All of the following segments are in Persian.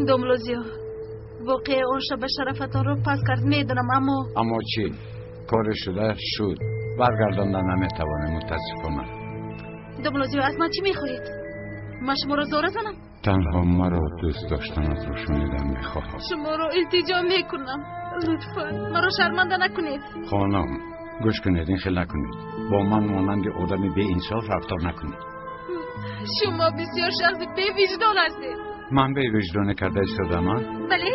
داملوزیو واقعه اون شب شرفتان رو پس کرد میدونم، اما چی؟ کار شده شد، برگرداندن نمیتوانه. متاسفانه. داملوزیو از من چی میخواهید؟ من شما رو زور زنم؟ تنها مرا دوست داشتنت رو شنیدن میخواهم. شما رو التجا میکنم لطفا مرا شرمنده نکنید. خانم گوش کنید، این خیلی نکنید. با من مانند آدم بی انصاف رفتار نکنید. شما بسیار شخص بی وجدان هستید. من بی وجدان کرده ایستادم من؟ بله.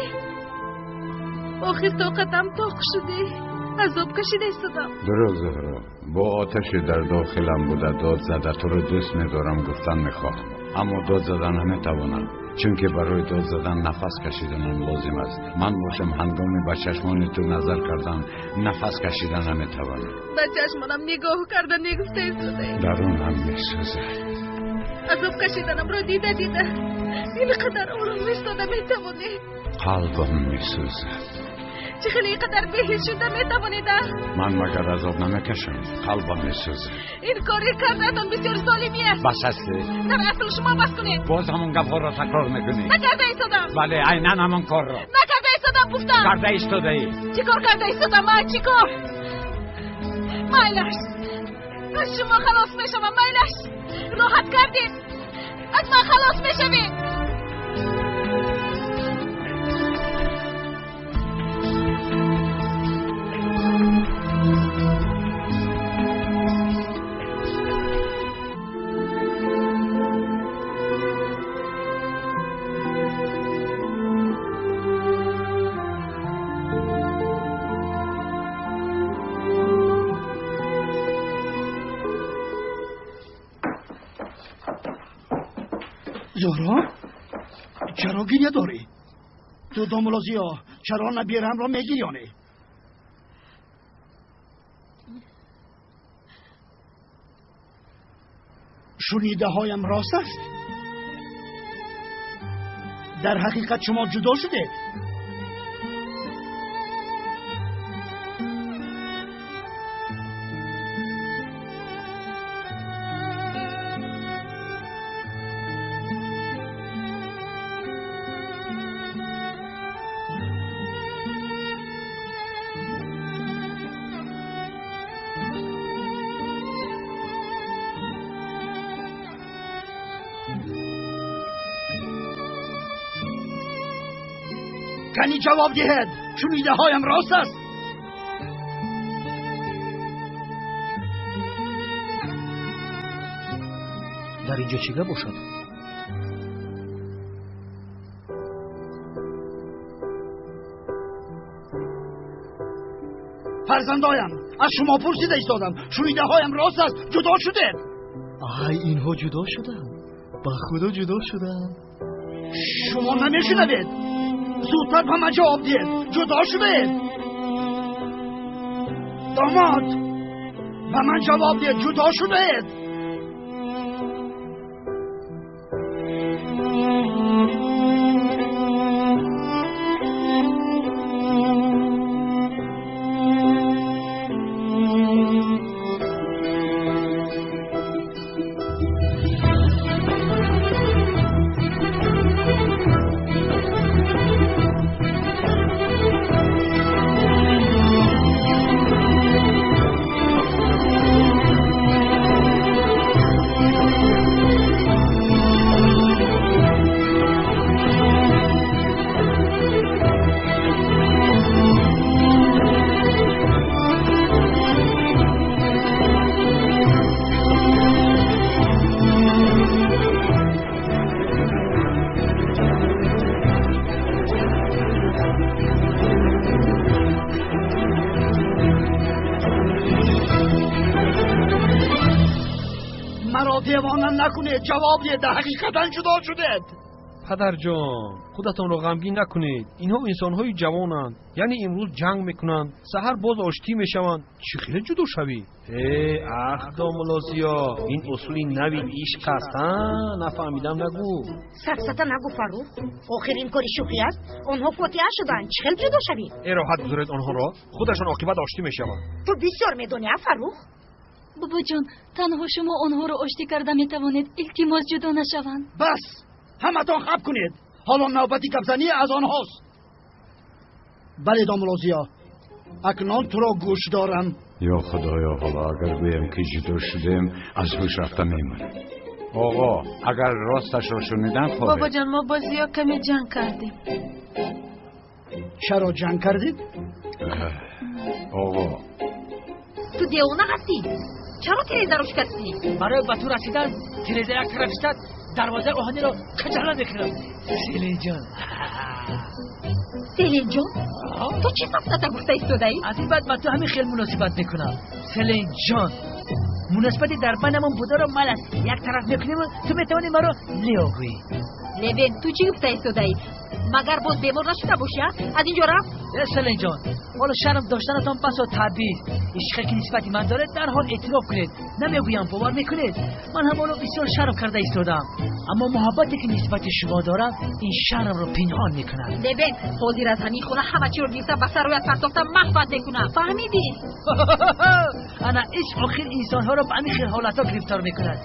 آخر طاقتم طاق شده، عذاب کشیده ایستادم. درست زهرا، با آتش در داخلم بوده داد زده تو رو دوست میدارم گفتن میخواهم، اما داد زدن نمیتوانم، چون که برای داد زدن نفس کشیدنم لازم است. من باشم هنگامی به چشمان تو نظر کردن نفس کشیدن نمیتوانم. به چشمانم نگاه کردن نگفته ایستاده، درونم میسوزه. عذاب کشیدنم رو دیده اینقدر آرام ایستاده میتوانی. قلبم میسوزه. چه خیلی قدر بهش شده میتوانید؟ من مگر عذاب نمیکشم، قلبم میسوزه. این کاری کردتان بسیار ظالمیه. بس هستی؟ در اصل شما بس کنید. باز همون گفت را تکرار میکنی. نکرده ایستادم. بله عیناً همون کار را نکرده ایستادم گفتم. کرده ایستاده ای. چی کار کرده ایستادم؟ من چی کار؟ مایلش از شما خلاص میشم. مایلش راحت کردید، از من خلاص میشوید. زهرا چرا گریه داری؟ تو داملوزیا چرا نبیرم را میگیریانی؟ شنیده هایم راست است؟ در حقیقت شما جدا شدید؟ کنی جواب دهید، شنیده هایم راست است؟ در اینجا چیگه باشد؟ فرزندایم از شما پرسیده ایستادم، شنیده هایم راست است؟ جدا شدید؟ آی اینها جدا شدن، با خدا جدا شدن. شما نمیشنوید؟ زودتر به من جواب دید، جدا شدید؟ داماد به من جواب دید، جدا شدید؟ دیوانه نکنید، جواب دید، حقیقتا جدا شدید. پدر جان خودتان را غمگین نکنید، اینها انسان‌های جوانند، یعنی امروز جنگ میکنند سحر باز آشتی میشوند، چی خیلی جدا شوی؟ اخ داملوزیا، این اصولی نوی عشق است، نفهمیدم نگو. سفسطه نگو فروخ، آخر این کاری شوخی است. آنها فاتحه شدند، چی خیلی جدا شوی؟ راحت گذارید آنها را، خودشان عاقبت آشتی میشوند. تو بسیار میدونی فروخ. بابا جان تنها شما آنها رو آشتی کرده میتوانید، التماس جدا نشوند. بس همتان خب کنید، حالا نوبتی گپزنی از آنهاست. بله داملوزیا، اکنون تو را گوش دارم. یا خدایا، حالا اگر گویم که جدا شدیم از هوش رفته میمونم. آقا اگر راستش را شنیدن خوبه. بابا جان ما با زیا کمی جنگ کردیم. چرا جنگ کردید؟ آقا تو دیوانه هستی؟ چرا تیریزه رو شکستی؟ برای به تو رسیدن تیریزه یک طرف شد، دروازه آهنی رو کجلا میکنم. سیلین جان. سیلین جان؟ تو چی سفته گفته ایستاده‌ای؟ از این بعد من تو همین خیلی مناسبت میکنم. سیلین جان، مناسبتی در بینمون بوده رو من یک طرف میکنیم و تو میتوانی مرا لیاگویی. لوین تو چی گفته ایستاده‌ای؟ مگر باز بیمار نشده باشی؟ از اینجا رفت؟ سیلین جان، حالا شرم داشتنتان بسا طبیعی است. عشقی که نسبتی من داره در حال اعتراف کنید. نمیگویم باور میکنید. من هم حالا بسیار شرم کرده ایستادم، اما محبتی که نسبت شما دارم این شرم رو پنهان میکنم. لوین حاضر از همین خونه همه چی رو گرفتم و سر رویت پرداختم محبت میکنم. فهمیدی؟ انا عشق آخر انسان ها رو به همین خیل حالت ها گرفتار میکند.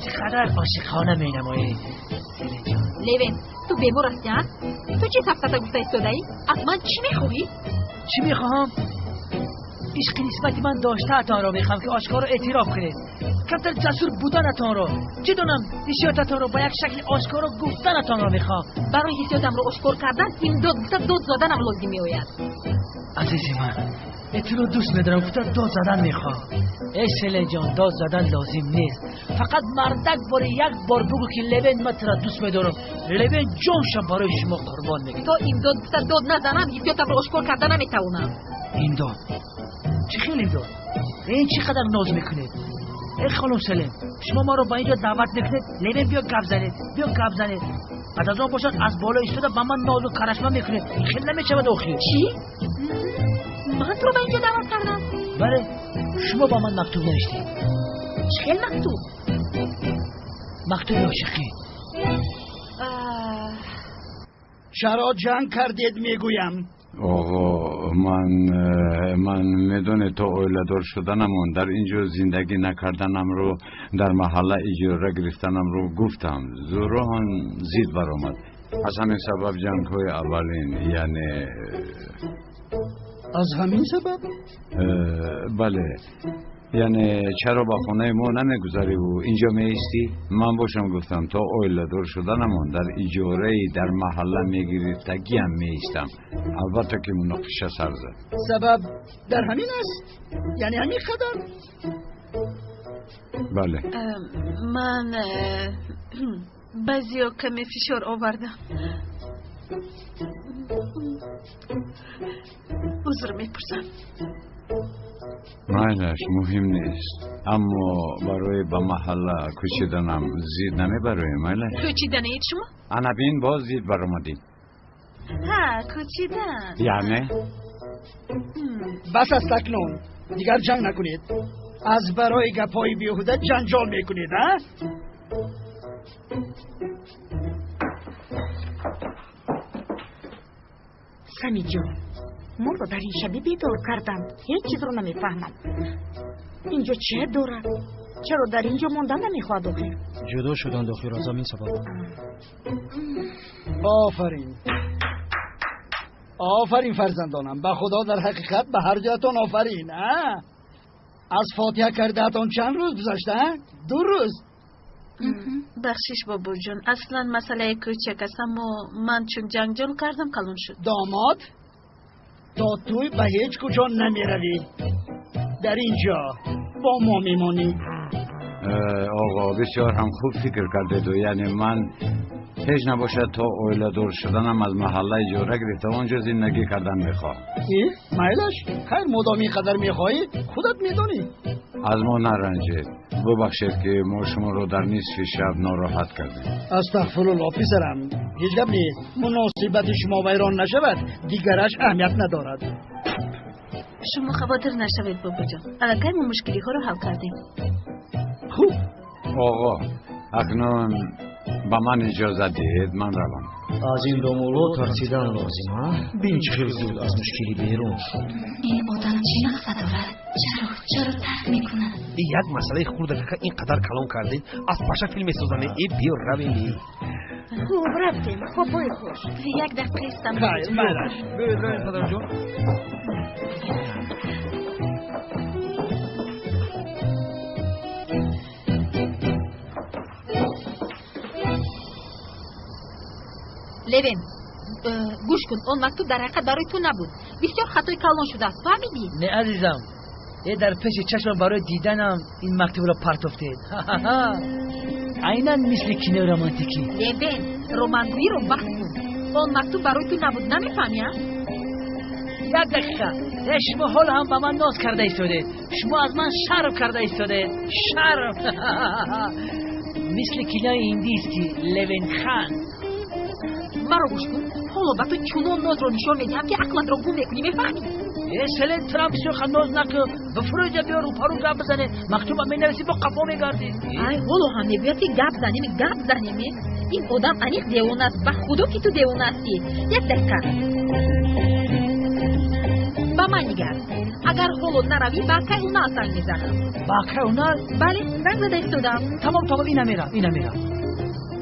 چقدر عاشقانه مینمایی. سیلین جان، لوین تو بیمار هستی ها؟ تو چی سفته گفته ایستاده‌ای؟ از من چی میخوایی؟ چی میخواهم؟ عشق نسبتی من داشته‌تان را میخوام که آشکارا اعتراف کنید. کمتر جسور بودنتان را، چه دانم حسیاتتان را با یک شکل آشکارا گفتنتان را میخوام. برای حسیاتم را آشکار کردن امداد گفته داد زدنم لازم میآید. عزیزی من، تو رو دوست میدارم، گفته داد زدن میخوام. ای سیلین جان، داد زدن لازم نیست. فقط مردک بار یک بار بگو که لوین من تو را دوست میدارم. لوین جانشم برای شما قربان میگه. تا امداد گفته داد نزنم حسیاتم را آشکار کردن نمیتوانم. امداد؟ چه خیلی امداد؟ این چقدر ناز میکنید؟ ای خانم سلیم، شما ما رو با اینجا دعوت میکنید لوین بیا گپ زنید، بیا گپ زنید. بعد از آن باشد از بالا ایستاده با من ناز و کرشمه میکنید. خیلی نمیشود آخر. چی؟ من تو رو با اینجا دعوت کردم؟ بله، شما با من مکتوب نوشتید. چه مکتوب؟ مکتوب عاشقی. چرا جنگ کردید میگویم؟ آقا من میدونه تو اویلدار شدنمون در اینجا زندگی نکردنم رو در محله اجاره گرفتنم رو گفتم. زوران زید برآمد. از همین سبب جنگ های اولین یعنی از همین سبب؟ بله، یعنی چرا با خونه ما نمیگذاری و اینجا میستی؟ من باشم گفتم تا اویلدار شدنمون در اجاره در محله میگرفتگی هم میستم. البته که مناقشه سر زد. سبب در همین است؟ یعنی همین قدر؟ بله. من بعضی کمی فشار آوردم. عذر میپرسم. مایلش مهم نیست، اما برای به محله کشیدنم زید نمیبره. مایلش کشیدن اید شما؟ انا بین باز زید برامدیم. ها کشیدن یعنی؟ بس است اکنون دیگر جنگ نکنید. از برای گپای بیهوده جنجال میکنید ها؟ سمی جان، ما رو در این شبی بیدار کردن. هیچ چیز رو نمیفهمم. اینجا چه دارد؟ چرا در اینجا موندن نمیخواد آخر؟ جدا شدن داخل از همین سبب. آفرین آفرین فرزندانم، به خدا در حقیقت به هر جهتان آفرین. از فاتحه کردهتان چند روز گذشته؟ 2 روز. بخشش بابا جان، اصلا مسئله کوچک است اما من چون جنجال کردم کلون شد. داماد تا توی به هیچ کجا نمی روی. در اینجا با ما میمانی. آقا بسیار هم خوب فکر کرده و یعنی من هیچ نباشد تا اویلدار شدنم از محله اجاره گرفته اونجا زندگی کردن میخوام. مایلش خیر مدامی قدر میخوایی خودت میدونی. از ما نرنجید، ببخشید که ما شما رو در نصف شب ناراحت کردیم. استغفرالله پسرم، هیچ گپ نیست. مناسبت شما ویران نشود دیگرش اهمیت ندارد. شما خاطر نشوید بابا جان، الکی ما مشکلی ها رو حل کردیم. خوب آقا اکنون با من اجازه دهید من روم. از این دامولو ترسیدن لازم ها؟ بین چه خیلی زود از مشکلی بیرون شد. این آدم چی مقصد دارد؟ چرا ترک میکنه؟ یک مسئله خورده که اینقدر کلان کردین از پاشا فیلم سوزنه ای بیا رویم. خوب رفتیم. خب بای خوش. یک دقیقه استم. خیر مالش. ببین پدر جان. لوین گوش کن، اون مکتوب در حقیقت برای تو نبود. بسیار خطای کلان شده است، فهمیدی؟ نه عزیزم، در پیش چشم برای دیدنم این مکتوب را پرت افتید. عیناً مثل کینه رمانتیکی. لوین رومانگویی رو بحث کن. اون مکتوب برای تو نبود، نمیفهمی؟ یک دقیقه، شما حال هم به من ناز کرده ایستاده. شما از من شرم کرده ایستاده. شرم. مثل کینه هندیستی لوین خان. مرا گوش کن، حالا با تو چونان ناز رو نشان میدهم که عقلت را گم میکنی، میفهمی؟ سلن ترامپ بسیار خناز نکن. به فروجه بیا رو پرو گپ بزنه. مکتوب هم مینویسی با قفا میگردی. ای حالا هم میگوید که گپ زنیم. این آدم انیق دیوانه است. به خدا که تو دیوانه هستی. یک دقیقه با من نگر. اگر حالا نروی با که اونا اصلا میزنم. با که اونا؟ بله رنگ زده ایستادم. تمام اینا میرم.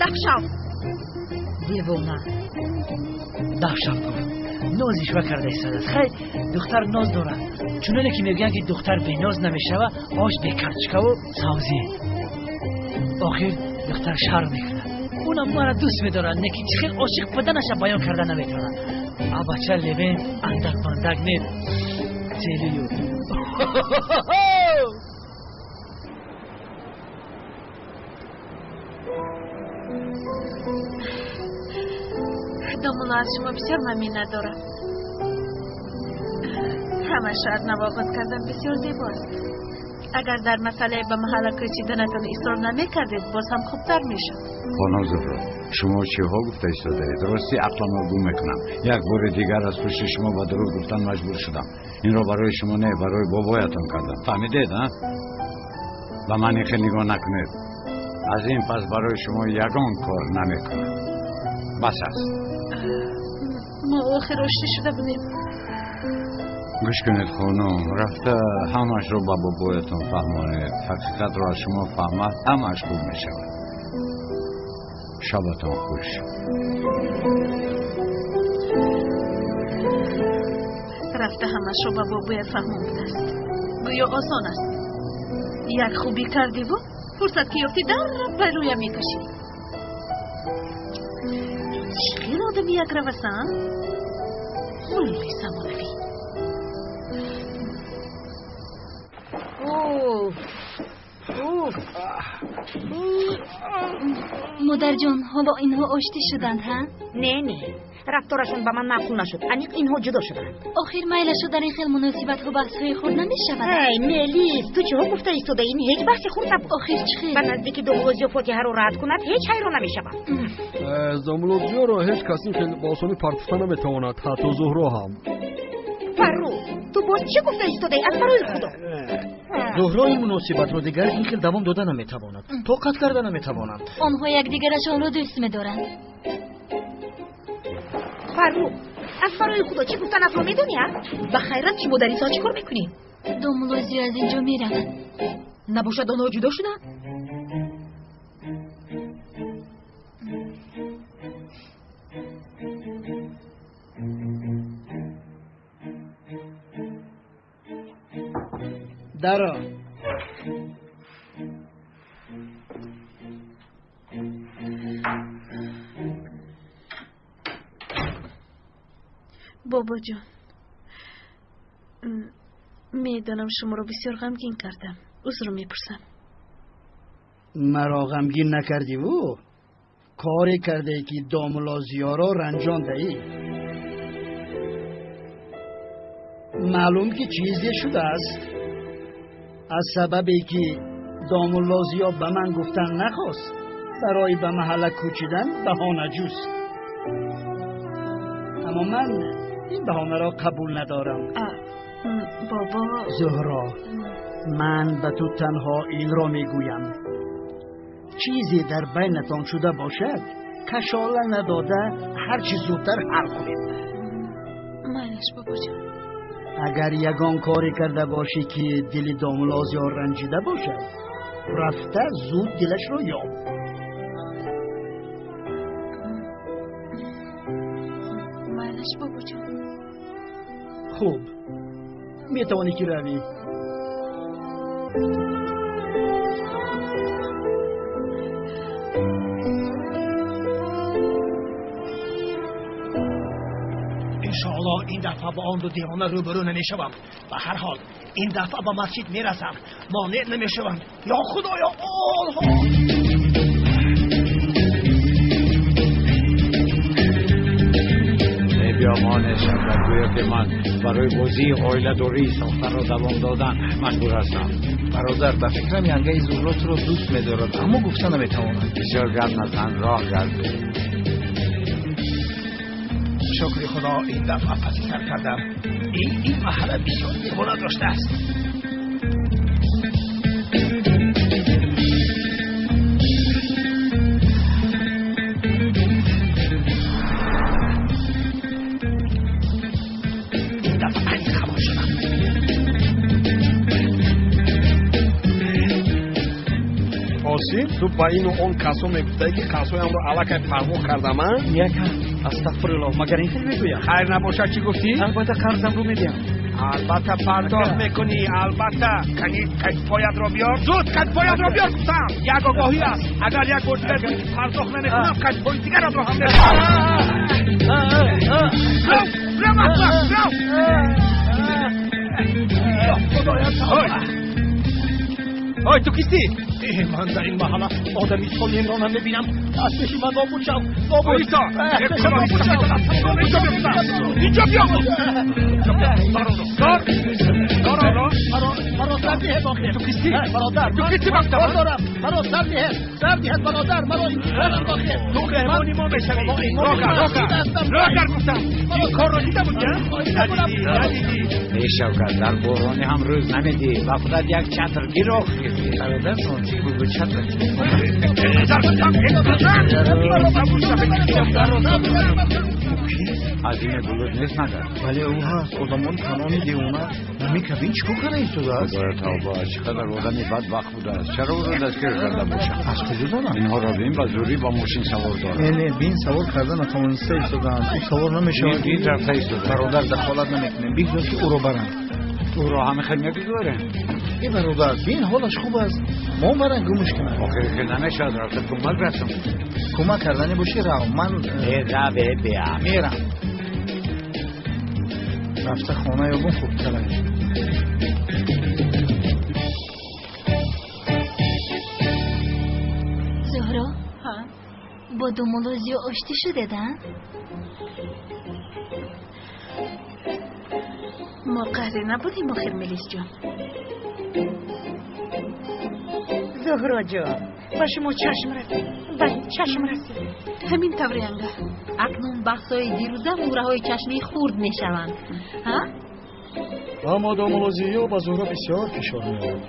دخشم دیوانه. دخشم کن. نازش کرده ایستاده است. خیلی دختر ناز دارد. چونانه که میگن که دختر به ناز نمیشوه، آش به کرچکه و سبزی. آخر دختر شرم میکنه. اونم مرا دوست میدارن، نکی چخیل عاشق بدنش بیان کرده نمیتونه. بچه لوین اندک بندک نید. تلیو. دامولا از شما بسیار ممنون دارم. همه شاید نواقت کردن بسیار زیباست. اگر در مسئله به محل کشیدنتان اصرار نمیکردید باز هم خوبتر میشد. خانم زهرا، شما چی ها گفته ایستاده اید؟ راستی عقلم را گم میکنم. یک بار دیگر از پشت شما به دروغ گفتن مجبور شدم. این را برای شما نه، برای بابایتان کردم. فهمیدید ها؟ به من خیلی نگاه نکنید. از این پس برای شما یگان کار نمیکنم. بس است. ما آخر رشته شده بودیم. گوش کنید خانم، رفته همش رو با بابایتون فهمانید. حقیقت را شما فهمد همش خوب می شود. شبتان خوش. رفته همش رو با بابایت فهمانده است. گویا آسان است. یک خوبی کردی و فرصت که یافتی در پر رویم می کشی. چقدر آدم یک روستن؟ ملی سمانوی. مادر جان حالا اینها آشتی شدند ها؟ نه رفتارشون با من معقول نشد. انیق اینها جدا شدند. آخر میلشو در این خیلی مناسبت ها بحث های خود نمیشود. ای میلیس، تو چه ها گفته ایستاده؟ این هیچ بحث خود نبود. آخر چه؟ به نزدیکی دومولوزی و فاتحه رو رد کند هیچ حیران نمیشود. دومولوزی را هیچ کسی خیلی با آسانی پرتفتن نمیتواند، حتی زهرا هم. فرو تو باز چه گفته ایستاده از برای خدا؟ زهرا این مناسبت رو دیگر این خیلی دوام دادن نمیتواند، طاقت کردن نمیتواند. آنها یکدیگرشان را دوست می‌دارند. فرو از برای خدا چی گفتن از رو میدونی ها؟ به خیرت شما در این سال چی کار میکنی؟ دومولوزی از اینجا میروند. نباشد آنها جدا شدن؟ درا بابا جان، میدانم شما رو بسیار غمگین کردم. عذر میپرسم. مرا غمگین نکردی و کاری کرده که دامولازیا را رنجانده ای. معلوم که چیزی شده است. از سببی که دامولازیا به من گفتن نخواست برای به محله کوچیدن بهانه جوست. اما من این بهانه را قبول ندارم. بابا زهرا، من به تو تنها این را میگویم، چیزی در بینتان شده باشد کشاله نداده هر چی زودتر حل کنید. مالش بابا جان. اگر یگان کاری کرده باشی که دل دامولازیا رنجیده باشد، رفته زود دلش رو یاب. باش بابا جان. خوب میتوانی که روی. انشاءالله این دفعه با آن دو دیوانه روبرو نمیشوم. به هر حال این دفعه به مسجد میرسم، مانع نمیشوم. یا خدایا آلها. بیامان شد گویا که من برای بازی آیله دوری ساختن را دوام دادن مجبور هستم. برادر به فکرم ینگه زهرا تو را دوست می‌دارد اما گفتن نمیتواند. بسیار گرم نزن، راه گرده. شکر خدا این دفعه پسیتر کردم. این محله بسیار دیوانه داشته است. تو با این و اون کسو میگفته که کسویم رو علاقه فرموخ کردم من؟ یکم استغفرالله، مگر این فیلم میگویم؟ خیر نباشد چی گفتی؟ البته قرضم رو میدیم. البته پرداخت میکنی، البته. کنی کتفایت را بیار، زود کتفایت را بیار گفتم. یک آگاهی است، اگر یک گرد بگوی که پرداخت نمیکنم کتفای دیگر را هم نمیکنم. آی تو کیستی؟ من در این محله آدمی سالیم را نمیبینم. دستشی من نابود شد. آیسا اینجا بیا مرا سر دیه باقی. تو کیستی؟ برادر تو کیستی بستم دارم. مرا سر دیه برادر. مرا این باقی. تو قهرمانی ما بشوی. راکر گفتم این کار را دیده بود ندیدی. ای شوکت در بحرانی هم روز نمیدی و خودت یک چترگیر را خیلی برادر سانچی بگو چطور از این بلود نیست مگر؟ ولی او هست آدمان تمامی دیونه نمیکبین چکو کنه ایستوده است؟ باید توبه چقدر آدمی بدبخت بوده است. چرا او را دستگیر کرده باشم؟ از کجا دارم؟ اینها را بین با زوری با ماشین سوار دارم. نه بین سوار کردن نتوانسته ایستادن. او سوار نمیشه. این طرف ایستاده. برادر دخالت نمیکنیم. بگذار که او را برن. او را همه خیلی نگذاره. ای برادر بین حالش خوب است. ما برن گمش کنن. آخر که نمیشد رفته کمک رسم. کمک کردنی باشی رو من بیا میرم. رفته خانه یا بون خوب تره. زهرا با دومولوزیو آشتی شده دن؟ ما قهره نبودیم آخر ملیس جان. زهرا جان با شما چشم رسید. بله چشم رسید. همین طوری انگه اکنون بحثای دیروزه مورهای چشمی خورد میشوند. ها؟ اما دومولوزی و با زهرا بسیار فشار میاد.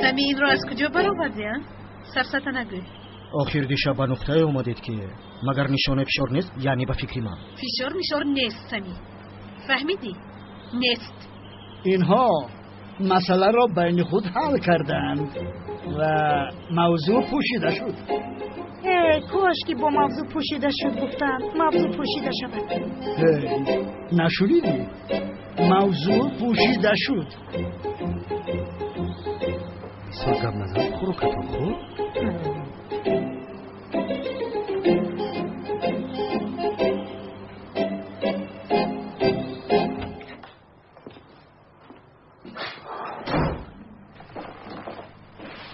سمی این را از کجا برآوردی؟ سرسته نگوی. آخر دیشب به نقطه اومدید که مگر نشانه فشار نیست، یعنی به فکری من. فشار نیست سمی. فهمیدی؟ نیست. اینها مسئله را بین خود حل کردند و موضوع پوشیده شد. کاش که با موضوع پوشیده شد گفتن موضوع پوشیده شود. نشنیدی؟ موضوع پوشیده شد. سرگم نظر خورو کتاب خور.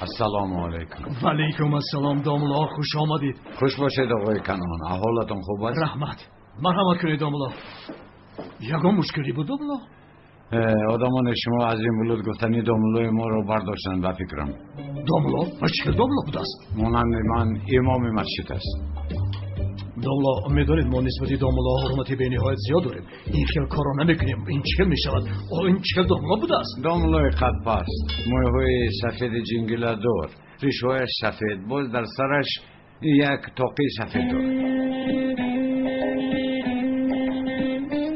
السلام علیکم. و علیکم السلام داملا، خوش آمدید. خوش باشید آقای کنان. احوالتون خوب است؟ رحمت. مرحمت کنید داملا. یگان مشکلی بود داملا؟ آدمان شما از این بلود گفتنی داملای ما رو برداشتن به فکرم. داملا؟ مشکل داملا بود است؟ مانند من امام مسجد است. داملا میدانید ما نسبتی داملا حرمتی به نهایت زیاد داریم. این خیل کارا نمیکنیم. این چیکار میشود؟ این چیکار داملا بود است؟ داملای قد پست، موهای سفید جنگله دار، ریشهایش سفید، باز در سرش یک تاقی سفید دار.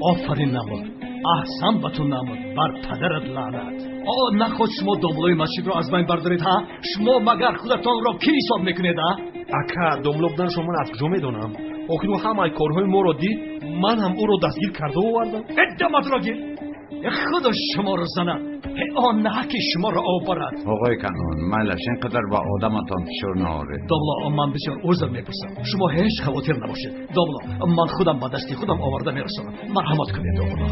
آفرین نمود. احسن به تو نمود. بر پدرت لعنت. نخواست شما داملای مسجد را از بین بردارید ها؟ شما مگر خودتان را کی حساب میکنید ها؟ اکا داملا بودن شما از کجا میدونم؟ окину ҳамаи корҳои моро дид, ман ҳам ӯро дастгир карда овардам. دامادро گیر خدا شما رو زند آن نه که شما رو آورد. آقای کنون مالش اینقدر با آدمتان فشار نآورید. داملا من بسیار عذر میپرسم. شما هیچ خاطر نباشید. داملا من خودم با دستی خودم آورده میرسونم. مرحمت کنید داملا.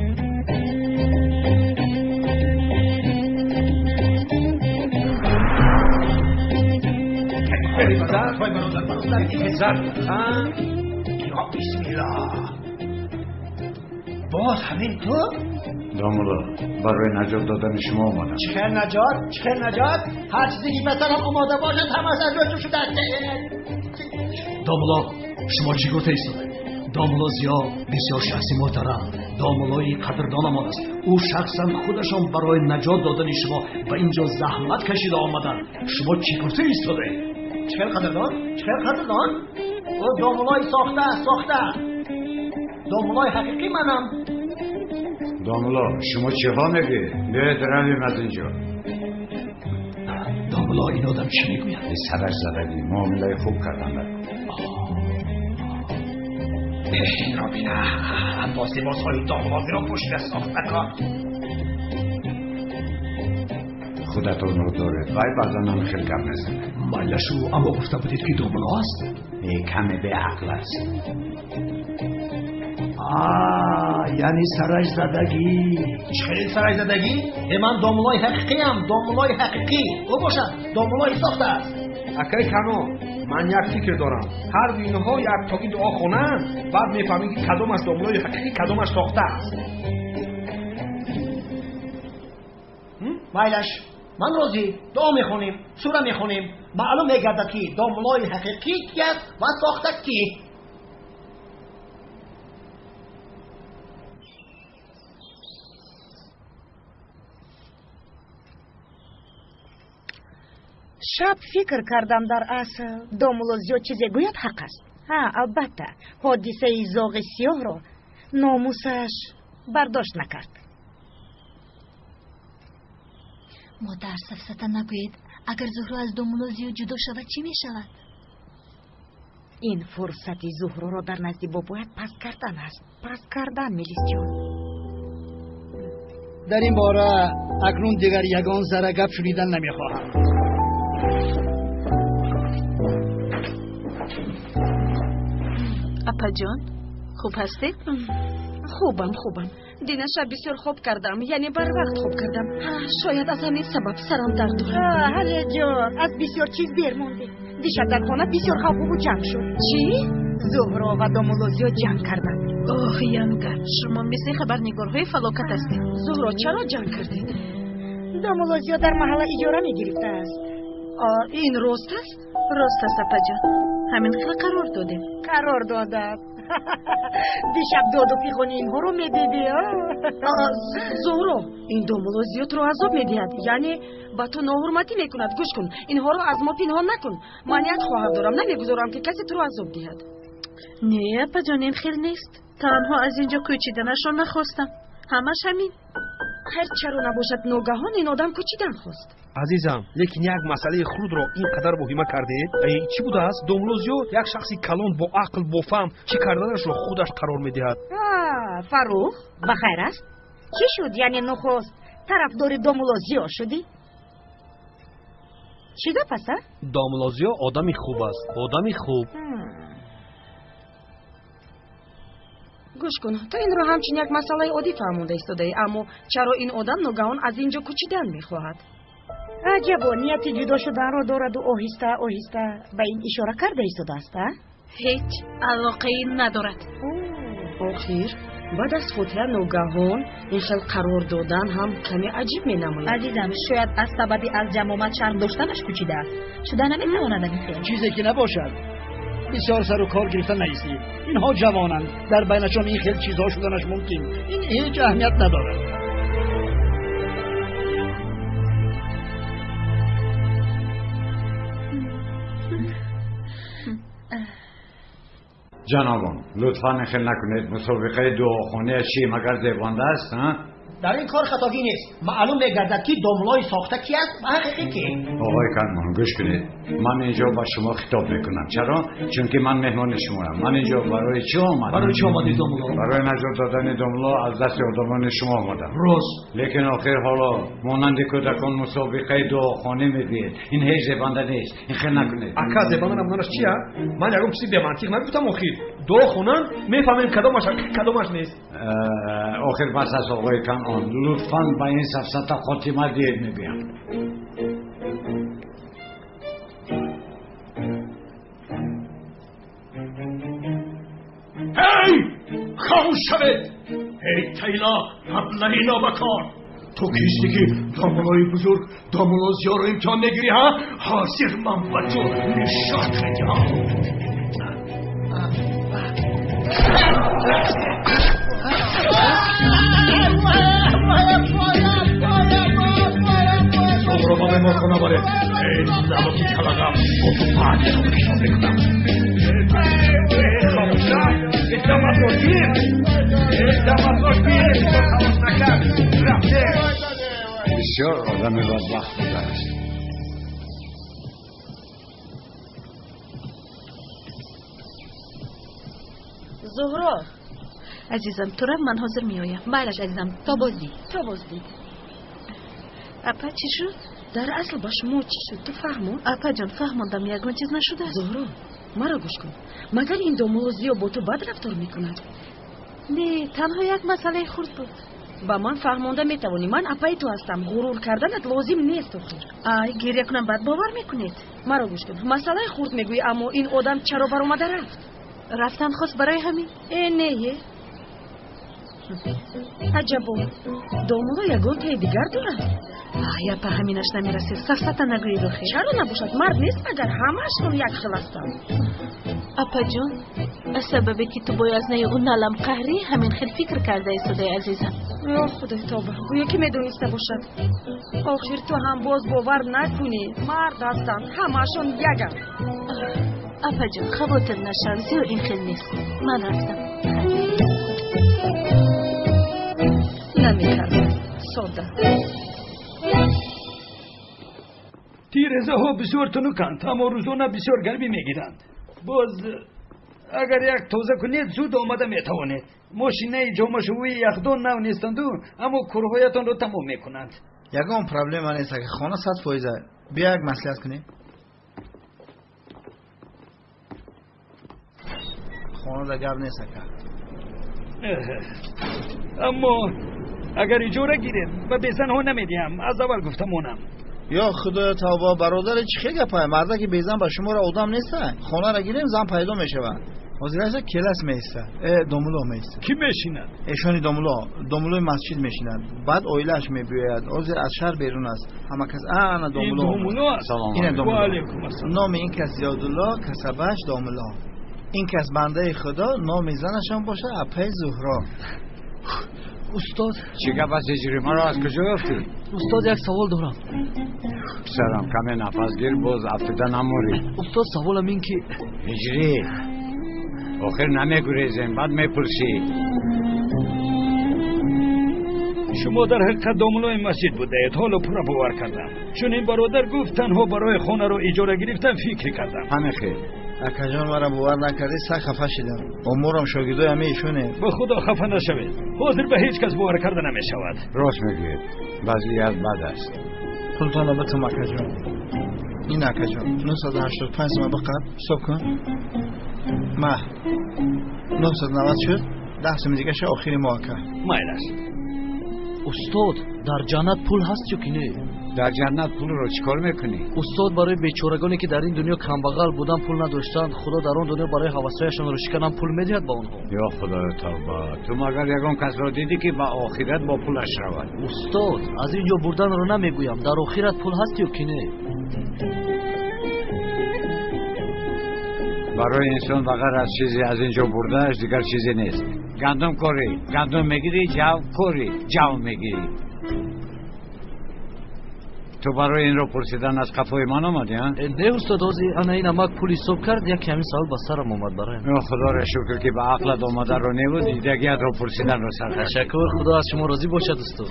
باز همین تو؟ داملا برای نجات دادن شما آمدم. چه نجات؟ هر چیزی که مثلا آماده باشد همه از روی شده است. داملا شما چی گفته ایستاده؟ داملا زیا بسیار شخصی محترم، داملای قدردانمان است. او شخصا خودشان برای نجات دادن شما به اینجا زحمت کشیده آمدن. شما چی گفته ایستاده؟ چه قدردان؟ او داملای ساخته. داملای حقیقی منم. داملا شما چه ها میگی؟ بیاید رویم از اینجا. داملا این آدم چی میگوید؟ سرش زدگی معامله خوب کردن. این را بینم با لباس های داملازی را پشت ساخته کار. خودتون رو دارید وای بعضا هم خیلی کم نزنه. مالشو اما گفته بودید که داملا است؟ کمی به عقل است. یعنی سرش زدگی. چه سرش زدگی؟ من داملای حقیقی هم. داملای حقیقی او باشد. داملای ساخته است. акай кано ман як фикр дорам. ҳар виноҳо яктоки дуо хонанд, баъд мефаҳмем ки кадомаш домлои ҳақиқӣ, кадомаш сохта аст. مایلش من روزی دعا میخونیم، سوره میخونیم، معلوم میگردد که داملای حقیقی کی است و ساخته کی. شب فکر کردم در اصل داملازیو چیزی گوید حق است. البته حادثه زاغ سیاه را ناموسش برداشت نکرد. مادر سفسطه نگوید اگر زهرا از داملازیو جدا شود چی می شود؟ این فرصت زهرا را در نزد بابایت پس کردن است. پس کردن میلیس جان. در این باره اکنون دیگر یگان ذره گپ شنیدن نمیخواهم. اپا جان خوب هستی؟ خوبم. دینا شب بسیار خوب کردم. یعنی بر وقت خوب کردم. شاید از همین سبب سرم درد دارد. هله جان از بسیار چیز دیر مونده. دیشب در خانه بسیار خواب و جنگ شد. چی؟ زهرا و داملازیو جنگ کردند. اوه ینگا شما مثل خبرنگارهای فلاکت هستید. زهرا چرا جنگ کردید؟ داملازیو در محله اجاره میگرفته است. این راست است؟ راست است اپا جان. همین خیلی قرار دادیم. قرار دادم. دیشب داد و پیخونی اینها رو میدیدی. زهرا این داملازیو تو رو عذاب میدهد. یعنی با تو ناحرمتی میکند. گوش کن اینها رو از ما پنهان نکن. من یک خواهر دارم نمیگذارم که کسی تو رو عذاب دهد. نه اپا جان این خیلی نیست. تنها از اینجا کوچیدنشون نخواستم. همش همین. هر چرا نباشد ناگهان این آدم کوچیدن خواست. عزیزم لیکن یک مسئله خردро اینقدر وهима кардед. چی بوده است؟ داملازیو یک شخصی کلان با عقل با فهم چی کردنش را خودش قرار میدهد. فروخ بخیر است؟ چی شد؟ یعنی نخست طرفدار داملازیو شدی؟ چی ده پس؟ داملازیو آدمی خوب است. آدمی خوب. گوش کن تو این رو همچین یک مسئله عادی فهمونده ایستاده، اما چرا این آدم ناگهان از اینجا کوچیدن میخواهد؟ عجبا نیت جدا شدن رو دارد و آهسته به این اشاره کرده ایستاده است. هیچ علاقه ندارد. آخر بعد از فوتیه ناگهان این خیلی قرار دادن هم کمی عجیب می نماید. عزیزم شاید از سبب از جمامت شرم داشتنش کوچیده است. شده نمیتواند این خیلی چیزی که نباشد. بسیار سر و کار گرفتن نیستید. اینها جوانند. در بینشان این خیلی چیزها شدنش ممکن. این هیچ اهمیت ندارد. جنابان لطفا نخل نکنید. مسابقه دعاخوانی چی مگر زیبانده است؟ در این کار خطاگی نیست. معلوم میگردد که داملای ساخته کی است و حقیقی کی. آقای کارمان گوش کنید، من اینجا با شما خطاب میکنم. چرا؟ چون که من مهمان شماام. من اینجا برای چی آمدم؟ برای چی آمدید داملا؟ برای نجات دادن داملا از دست آدمان شما آمدم. راست. لیکن آخر حالا مانند کودکان مسابقه دعاخوانی میدید. این هیچ زبنده نیست. این خیلی نکنید. اکا زبنده نمونهش چیه؟ من یکم چیزی به منطق نگفتم آخر. دعاخونن میفهمیم کدامش نیست. آخر بس از آقای کنعان لطفاً با این سفسطه خاتمه دید میبیم. هی! خاموش شوید! هی تیلا قبل اینا بکار! تو کیستی که داملای بزرگ داملازیا رو امتحان نگیری ها؟ حاضر من با تو نشات میدم. رو با ممار کنم باره این نمکی کلقم با تو پاکی رو بکنم بکنم خاموشا ادامت رو گیر ادامت رو گیر تو خواست نکرد رفته بسیار آدم بدبخت بوده است. زهرا عزیزم تو رفت من حاضر میآیم. بایلش عزیزم تا بازدی اپا چی شد؟ در اصل با شما چی شد تو فهمون؟ اپا جان فهموندم یگون چیز نشده است. زهرا مرا گوش کن. مگر این داملازیا با تو بد رفتار میکند؟ نه تنها یک مسئله خرد بود. با من فهمانده میتوانی من اپای تو هستم. غرور کردنت لازم نیست آخر. آی گریه کنم بعد باور میکنید. مرا گوش کن. مسئله خرد میگویی اما این آدم چرا بر اومده رفت؟ رفتن خواست برای همین؟ نه عجبا داملا یگان پی دیگر دارد. یا په همینش نمیرسید. سفسطه نگویید و خیر. چرا نباشد؟ مرد نیست مگر همه‌شون یک خل هستند. اپا جان سببی که تو باید از اون نالم قهری همین خیلی فکر کرده ایستاده عزیزم. یا خدای توبه گویا که میدونسته باشد. آخر تو هم باز باور نکنی مرد هستند همه‌شون یکم. اپا جان خواطر نشد زیاد این خیلی نیست. من رفتم. نمیکردم ساده. تیرزه ها بسیار تنوکند اما روزانه بسیار گرمی میگیرند. باز اگر یک توزه کنید زود آمده میتوانید. ماشینه جامعشوی یخدان نو نیستند اما کارهایتان را تمام میکنند. یگان پرابلم نیست که خانه 100% بیا یک مصلحت کنیم. خانه در گرم نیست که اما اگر اجاره گیریم و بیزن ها نمیدیم از اول گفتمونم. یا خدای توبه برادر چی خیلی گپه مرده که بیزن به شما را آدم نیسته. خانه را گیریم زن پیدا میشود. حاضر کلاس میسته داملا میسته. کی میشیند؟ ایشانی داملای مسجد میشیند. بعد اویلش میبوید حاضر از شهر بیرون است. همه کس انا داملا. این داملا است. این داملا. و علیکم السلام. نام این کس زیادالله کسبش داملا. این کس بنده خدا نام زنش هم باشه اپای زهرا. استاد چی گپ است اجری ما را از کجا گرفتی؟ استاد یک سوال دارم. پسرم کمی نفس گیر باز افتاده نموری. استاد سوالم این که اجری آخر نمیگریزیم بعد میپرسی. شما در حقیقت داملای مسجد بودید حالا پورا باور کردم چون این برادر گفت تنها برای خانه رو اجاره گرفتن فکر کردم. همه خیر. اکا جان مرا باور نکردی سخت خفه شدم. امورم شاگردای همه ایشونه. به خدا خفه نشوید. حاضر به هیچ کس باور کرده نمیشود. راست میگید. وضعیت بد است. پولتان بتم اکا جان. این اکا جان 985 ما بقدر حساب کن. ما 990 شد 10 سم دیگه شه آخری ماه که مایلش. استاد در جنت پول هست چو که نه؟ در جنت پول رو چیکار میکنی؟ استاد برای بیچارگانی که در این دنیا کمبغل بودن پول نداشتند خدا در اون دنیا برای هوسایشان رو شکنن پول میدهد با اونها. یا خدا توبه تو مگر یگان کس را دیدی که با آخرت با پولش رود؟ استاد از اینجا بردن رو نمیگویم در آخرت پول هست یا که نه؟ برای انسان بغیر از چیزی از اینجا بردهش دیگر چیزی نیست. گندم کوری گندم میگیری جو کوری جو میگیری. تو برای این رو پرسیدن از قفای من آمدی ها؟ نه استاد انا این امک پول حساب کرد یک کمی سوال با سرم اومد برای من. خدا را شکر که به عقلت آمده رو نبود دیگه رو پرسیدن رو سر. تشکر، خدا از شما راضی باشد استاد.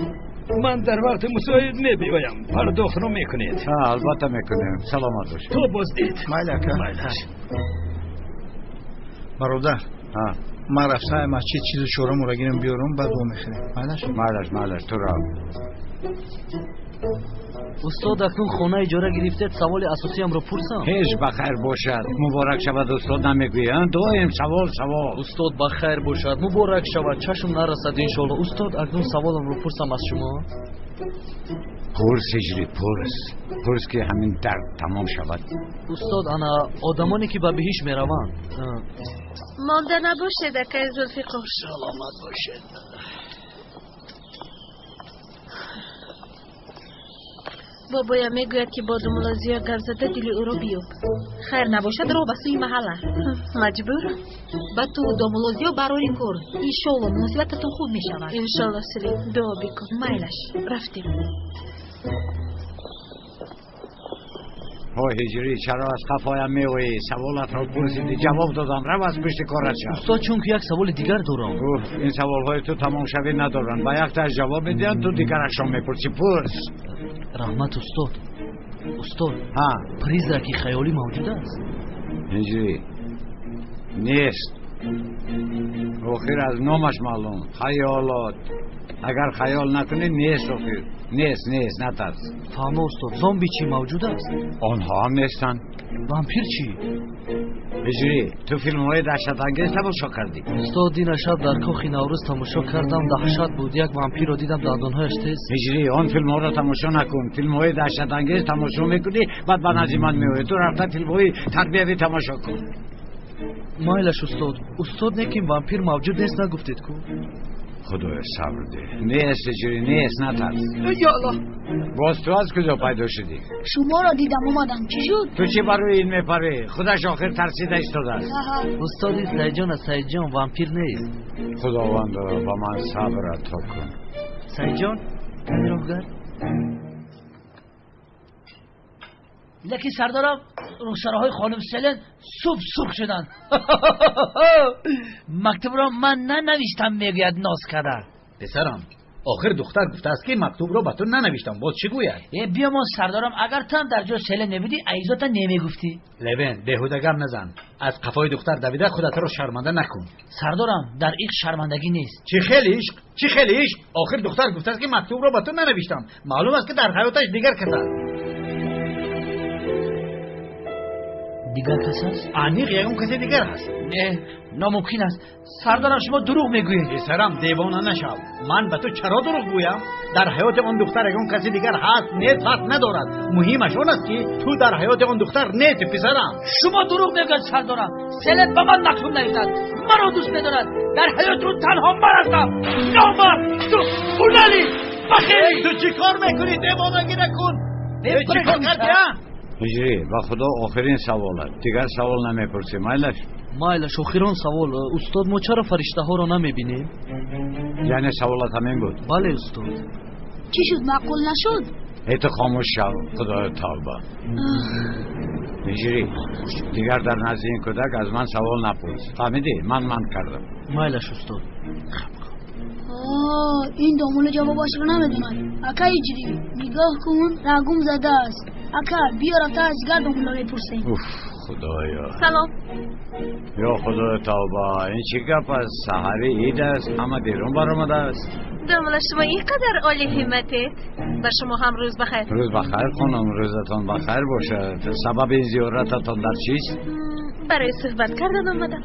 من در وقت مساعد نبیایم. پرداخت رو میکنید. البته میکنیم. سلامت باشید. تو بازدید. مایلکه برادر من رفتم مسجد چیز شورم رو گیرم بیارم بعد او میخریم. مالش تو را استاد اکنون خانه اجاره گرفتید، سوال اساسی هم رو پرسم. هیچ بخیر باشد مبارک شود استاد نمیگویی دائم سوال استاد بخیر باشد مبارک شود چشم نرسد انشالله. استاد اکنون سوالم رو پرسم از شما. پرس هجری پرس که همین درد تمام شود. استاد انا آدمانی که به بهش میروند مانده نباشه دکه زلفقار. سلامت باشید. بابایم میگوید که با دوملازیا گپ زده دل او رو بیوب. خیر نباشد رو به سوی محله. مجبور. با تو دوملازیا برای کار. انشالله مناسبتتون خوب میشود. انشالله سلیم دعا بکن. مایلش رفتیم. هجری چرا از قفایم میوی؟ سوالت رو پرسیدی جواب دادم. رو از پشت کارت شد. استاد چون که یک سوال دیگر دارم. این سوالهای تو تمام شوی ندارن. با یک تا جواب میدین تو دیگرشون میپرسی. پرس. رحمت استاد پریزکی خیالی موجود است؟ هجری نیست. آخر از نامش معلوم. خیالات. اگر خیال نکنی نیست آخر. نیست نترس. فهمه استاد زامبی چی موجود است؟ آنها هم نیستن. وامپیر چی؟ هجری تو فیلم های دهشت انگیز تماشا کردی؟ استاد این شب در کاخ نوروز تماشا کردم. دهشت بود. یک وامپیر رو دیدم دندانهایش تیز. هجری آن فیلم ها رو تماشا نکن. فیلم های دهشت انگیز تماشا میکنی بعد به نزد من میوی. تو رفته فیلم های تربیوی تماشا کن. مایلش استاد نکیم وامپیر موجود نیست نگفتید کو؟ خدای صبر ده. نیست هجری نیست نترس. یا الله. باز تو از کجا پیدا شدی؟ شما را دیدم اومدم. چی شد؟ تو چی برای این میپری؟ خودش آخر ترسیده ایستاده است. استاد سعید جان وامپیر نیست. خداوند با من صبر عطا کن. سعید جان میروگر. لکی سردارم روسراهای خانم سلن سرخ شدن. مکتوب را من ننوشتم میگوید ناز کرده. پسرم آخر دختر گفته است که مکتوب را به تو ننوشتم. باز چی گوید؟ بیا ما سردارم اگر تو هم در جا سلن نبودی ایزاتا نمیگفتی. لبن بیهوده گپ نزن. از قفای دختر دویده خودت را شرمنده نکن. سردارم در این شرمندگی نیست. چی خیلی عشق. آخر دختر گفته است که مکتوب را به تو ننوشتم. معلوم است که در حیاتش دیگر کس است. دیگر کس است؟ عمیق یا اون کسی دیگر هست؟ نه ناممکن است. سردارم شما دروغ میگویید. پسرم دیوانه نشو. من به تو چرا دروغ گویم؟ در حیات اون دختر اون کسی دیگر هست نیست فرق ندارد. مهمش آن است که تو در حیات اون دختر نیستی پسرم. شما دروغ میگویید سردارم. سلم به من مکتوب نوشتند. مرا دوست می‌دارد. در حیات رو تنها من هستم. نامرد تو اونالی بخیلی. تو چی کار میکنی؟ دیوانگی نکن. تو چی کار کردی؟ هجری با خدا آخرین سوالت. دیگر سوال نمیپرسی. مایلش آخرین سوال. استاد ما چرا فرشته ها رو نمیبینیم؟ یعنی سوالت همین بود؟ بله استاد. چی شد معقول نشد؟ ای تو خاموش شو. خدا توبه. هجری دیگر در نزد این کودک از من سوال نپرس. فهمیدی؟ من کردم. مایلش استاد. این دومولو جوابش رو نمیدونن. اکا هجری نگاه کن رگم زده است. اکا بیا رفته از دیگر دومولو میپرسیم. خدایا سلام. یا خدا توبه. این چی گپ از سحری عید است همه دیرون برآمده است. دومولا شما اینقدر عالی همتید. و شما هم روز بخیر. روز بخیر خانم. روزتان بخیر باشد. سبب این زیارتتان در چیست؟ برای صحبت کردن آمدم.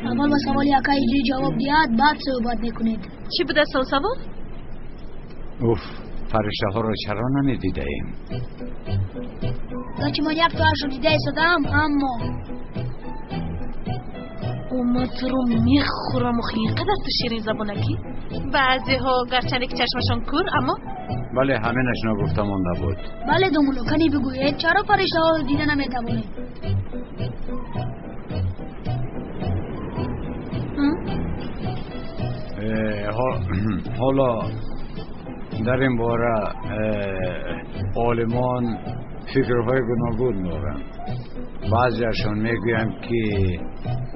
اول با سوالی اکا هجری جواب دید بعد صحبت میکنید. چی بوده سوال؟ فرشته ها رو چرا نمیدیده ایم؟ گرچه من یک توهش رو دیده ایستادم اما اومد رو میخورم و اینقدر تو شیرین زبونکی. بعضی ها گرچنه که چشمشان کور اما بله همینش نگفته مونده بود. بله دومولو کنی بگوید چرا فرشته ها رو دیده نمیتوانید؟ حالا در این باره عالمان فکرهای گوناگون می‌آورند. بعضیشون میگویند که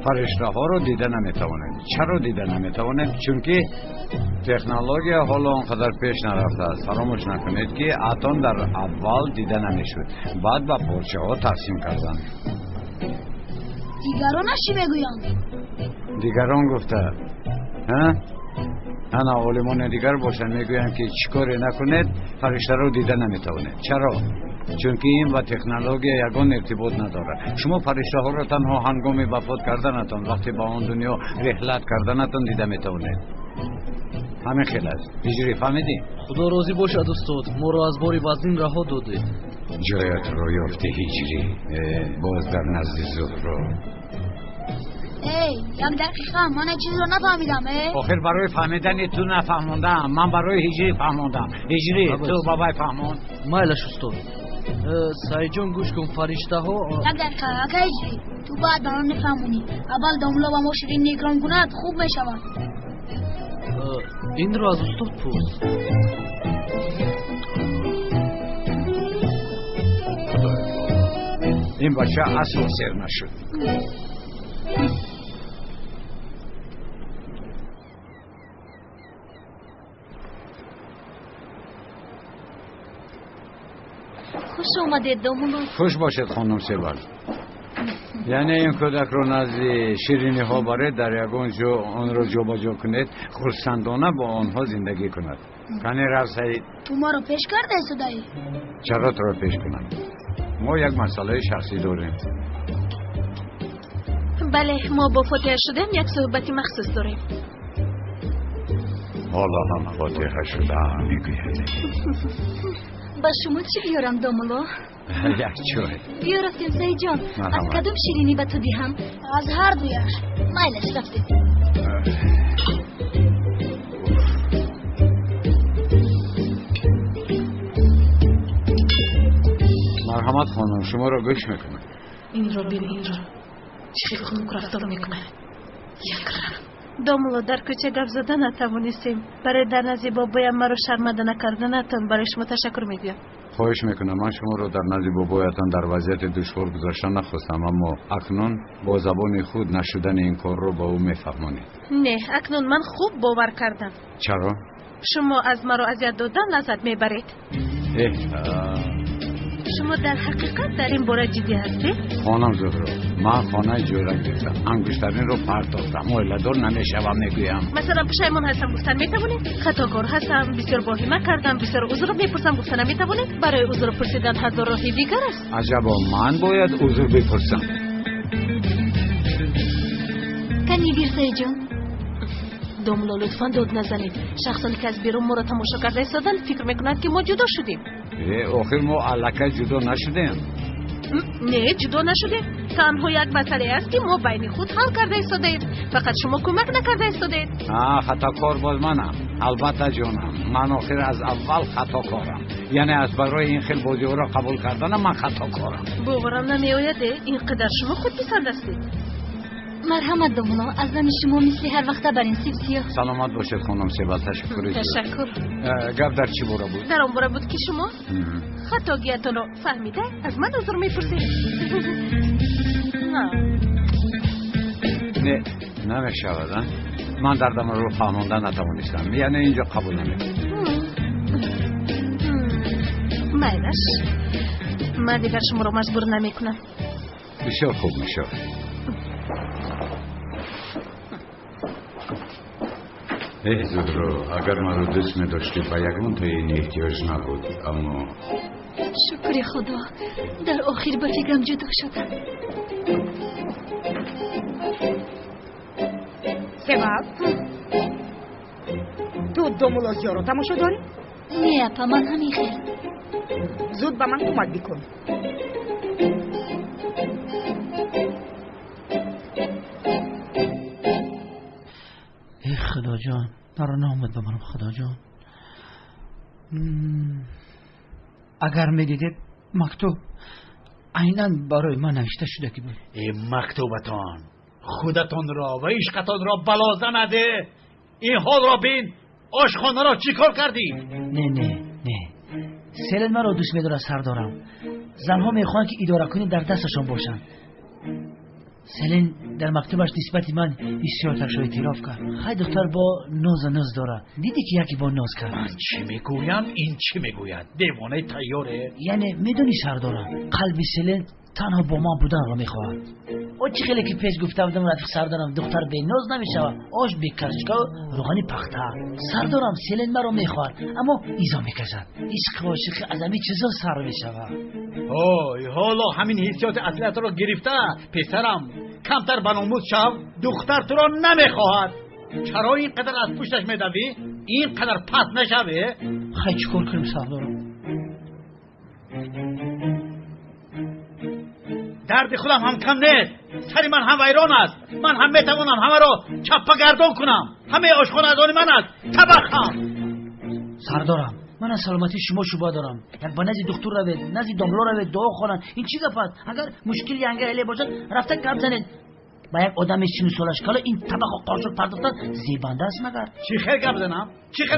فرشته ها رو دیده نمیتوانند. چرا دیده نمیتوانند؟ چون که تکنولوژی حالا آنقدر پیش نرفته است. فراموش نکنید که اتم در اول دیده نمیشد، بعد به پارچه ها تقسیم کردند. دیگران چی میگویند؟ دیگران گفته انا عالمان دیگر باشن میگویند که چیکار نکنید فرشته رو دیده نمیتوانید. چرا؟ چون که این و تکنولوژی یگان ارتباط نداره. شما فرشته ها رو تنها هنگام وفات کردنتان، وقتی با اون دنیا رحلت کردنتان دیده میتوانید. همین خیلی است. هجری فهمیدی؟ خدا راضی باشد استاد، ما رو از باری وزن رها دادید. جایت رو یافته هجری، باز در نزد زهرا. یک دقیقه من چیز رو نفهمیدم. آخر برای فهمیدن تو نفهموندم، من برای هجری فهموندم. هجری تو بابای فهمون. مایلش استاد. سعید جان گوش کن، فرشته ها یک دقیقه اگه هجری تو باید برای نفهمونی. اول داملا و ما شیرین نگران کند خوب میشود. این رو از استاد پرس. این بچه اصلا سر نشد. خوش اومدید دامولو. خوش باشد خانم سیبل. یعنی این کودک رو نزد شیرینی ها باره در یگان جو آن را جا با جا کنید، خرسندانه با آنها زندگی کند. کنی رفت سعید؟ تو ما رو پیش کرده صدایی؟ چرا تو رو پیش کنم؟ ما یک مسئله شخصی داریم. بله، ما با فاتحه شدیم یک صحبتی مخصوص داریم. حالا هم فاتحه شده میگوید. با شما چی بیارم دامولو؟ یک چای. بیا رفتیم سعید جان. از کدوم شیرینی به تو دیهم؟ از هر دویش. مایلش رفتیم. مرحمت خانم، شما را گوش میکنم. این را بین، این را چی خونک رفتار میکنه. یک رفت دامولو در کوچه گپ زدن نتوانستیم. برای در نزد بابایم مرا شرمنده نکردنتان برای شما تشکر میگویم. خواهش میکنم. من شما رو در نزد بابایتان در وضعیت دشوار گذاشتن نخواستم، اما اکنون با زبان خود نشدن این کار رو با او میفهمونید. نه، اکنون من خوب باور کردم. چرا؟ شما از مرا اذیت دادن لذت میبرید. شما در حقیقت در این باره جدی هستید؟ خانم زهرا، من خانه جورک گرفتم، انگشترین رو پرتافتم، مولدار نمیشوم میگویم. مثلا پشیمان هستم گفتن میتوانید؟ خطاکار هستم، بسیار واهمه کردم، بسیار عذر میپرسم گفتن میتوانید؟ برای عذر پرسیدن هزار راهی دیگر است. عجبا، من باید عذر بپرسم. کنی دیر سعید جان؟ دامولو لطفاً داد نزنید. شخصانی که از بیرون ما را تماشا کرده ایستادن فکر میکنند که ما جدا شدیم. آخر ما الکه جدا نشدیم. نه، جدا نشدیم. تنها یک مسئله است که ما بین خود حل کرده ایستادیم. فقط شما کمک نکرده ایستادید. خطاکار باز منم. البته جانم، من آخر از اول خطاکارم. یعنی از برای این خیل بازی را قبول کردن من خطاکارم. باورم نمیآیده اینقدر شما خود پسند هستید. مرحمت دامولو، از زن شما مثل هر وقت برین سیب سیاه. سلامت باشید خانم سیبل. تشکر. گپ در چی باره بود؟ در آن باره بود که شما خطاگیتان را فهمیده از من عذر میپرسید. نه، نمیشود. من دردم رو فهمانده نتوانستم. یعنی اینجا قبول نمیکنم. میلش، من دیگر شما رو مجبور نمیکنم. بسیار خوب میشه. زهرا، اگر من رو دوست می‌داشتی با یگان تا این احتیاج نبود، اما شکر خدا در آخر با فکرم جدا شدم. سبب تو دامولو رو تماشا داری؟ نه اپا، من همین خیلی. زود با من کمک بکن. ای خدا جان، نرانه آمد به منم خدا جان. اگر میدیدید مکتوب عیناً برای من نوشته شده که بود. این مکتوبتان خودتان را و عشقتان را بلازه نده. این حال را بین، آشخانه را چی کار کردی؟ نه سلن مرا دوست می‌داره سردارم. زنها میخوان که اداره کنی در دستشان باشن. سلن در مکتبش نسبت من بسیار تشریح اعتراف کرد. خیلی دختر با ناز داره. دیدی که یکی با ناز کرد. من چی میگویم این چی میگوید؟ دیوانه تیاره. یعنی میدونی سردارم قلب سلن تنها با من بودن را میخواهد. او چه خیلی که پیش گفته بودم رفیق سردارم دختر به ناز نمیشود، آش به کرشکا روغنی پخته. سردارم سلن مرا میخواهد اما ایزا میکشد. عشق و عاشق از همین چیزا سر میشود. اوه حالا همین حسیات اصلیت را گرفته پسرم. کمتر بناموز شو، دختر تو را نمیخواهد. چرا اینقدر از پشتش میدوی؟ اینقدر پس نشوی؟ خیلی چکار کنیم سردارم؟ درد خودم هم کم نیست. سری من هم ویران است. من هم میتوانم همه را چپا گردان کنم. همه آشخانه از آن من است. تبخم. سردارم من از سلامتی شما شبه دارم. یک با نزی دکتر روید، نزی داملو روید، دعا خورن. این چی گپ است؟ اگر مشکلی انگلی باشد رفته گپ زنید. با یک آدم 30 سالش کالا این طبق و قاشق پرداختن زیبنده است مگر؟ چی خیر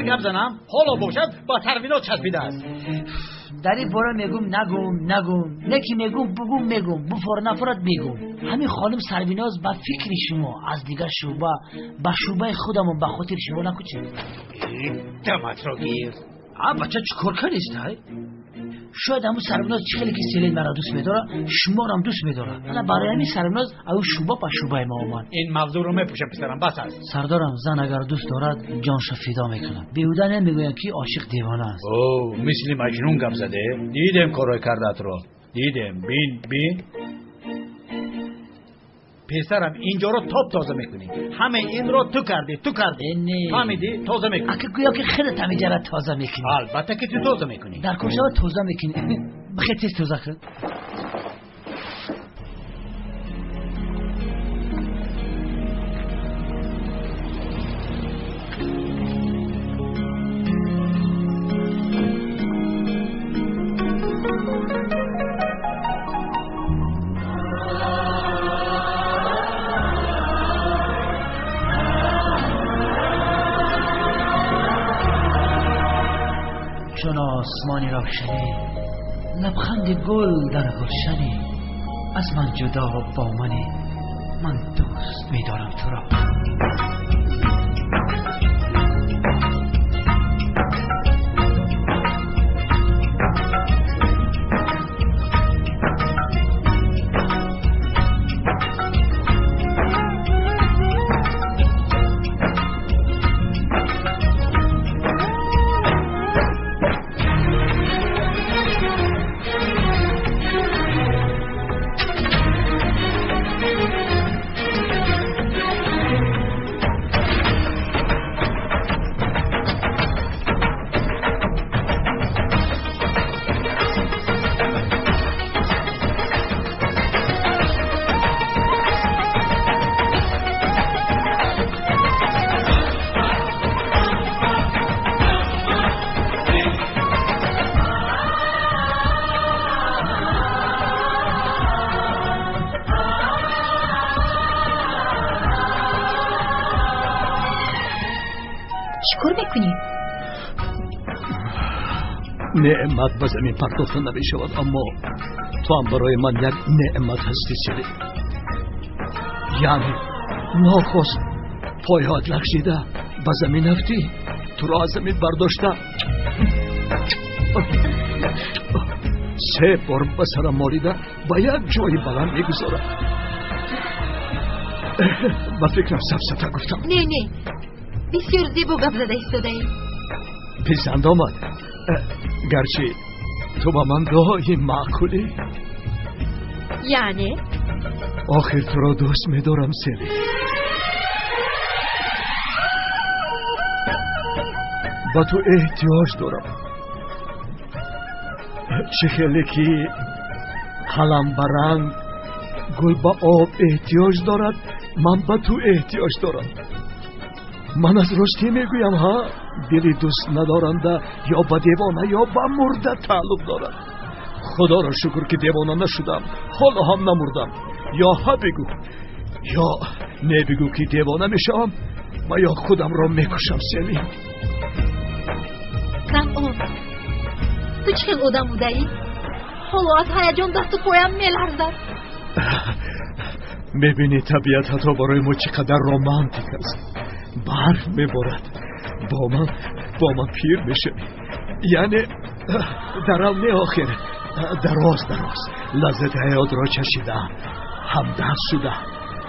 گپ زنم؟ حالا باشد با تروینات چسبیده است. در این باره میگم نگم نکی میگم بگم میگم بفور نفرت میگم. همین خانم سرویناز با فکر شما از دیگر شعبه با شعبه خودمون به خاطر شما نکوچه. دمت را گیر. بچه چکار کنیست های؟ شاید همون سرویناز چه خیلی که سلین مرا دوست میداره شما را هم دوست میداره. حالا برای همین سرویناز او شعبه با شعبه ما اومد. این موضوع رو میپوشم پسرم بس است. سردارم زن اگر دوست دارد جانشو فدا میکنه. بیهوده نمیگویم که عاشق دیوانه است. اوه مثل مجنون گپ زده. دیدم کارای کردت رو. دیدم بین پسرم اینجا رو تاپ تازه میکنی. همه این رو تو کردی فهمیدی؟ تازه میکنی. اگه گویا که خیلی تمیجه را تازه میکنی. البته که تو تازه میکنی. در کجا تازه میکنی؟ بخیر تیز تازه کن. چون آسمانی روشنی لبخند گل در گلشنی از من جدا و با منی من دوست می‌دارم تو را. چیکار میکنی؟ نعمت به زمین پرداخته نمی شود اما تو هم برای من یک نعمت هستی سلی. یعنی ناخواست پایات لغزیده به زمین رفتی تو را از زمین برداشته 3 بار به سرم مالیده به یک جای بلند میگذاره. به فکرم سفسطه گفتم. نه بسیار زیبا گپ زده ایستاده ای. پسند آمد گرچه تو با من دایی معقولی. یعنی؟ آخر تو را دوست می‌دارم سلی. با تو احتیاج دارم. چه خیلی که حالم برنگ گل با آب احتیاج دارد من با تو احتیاج دارم. من از راستی میگویم ها دلی دوست ندارنده یا با دیوانه یا با مرده تعلق دارد. خدا را شکر که دیوانه نشدم حالا هم نمردم. یا ها بگو یا نه بگو که دیوانه میشم و یا خودم را میکشم سلی. کم آب تو چه خیل آدم بودایی؟ حالا از هیجان دست و پایم میلرزد. میبینی طبیعت حتی برای ما چقدر رمانتیک است. برف میبارد، با من پیر میشه. یعنی در حال آخر دراز لذت حیات را چشیدم، همدرد شده،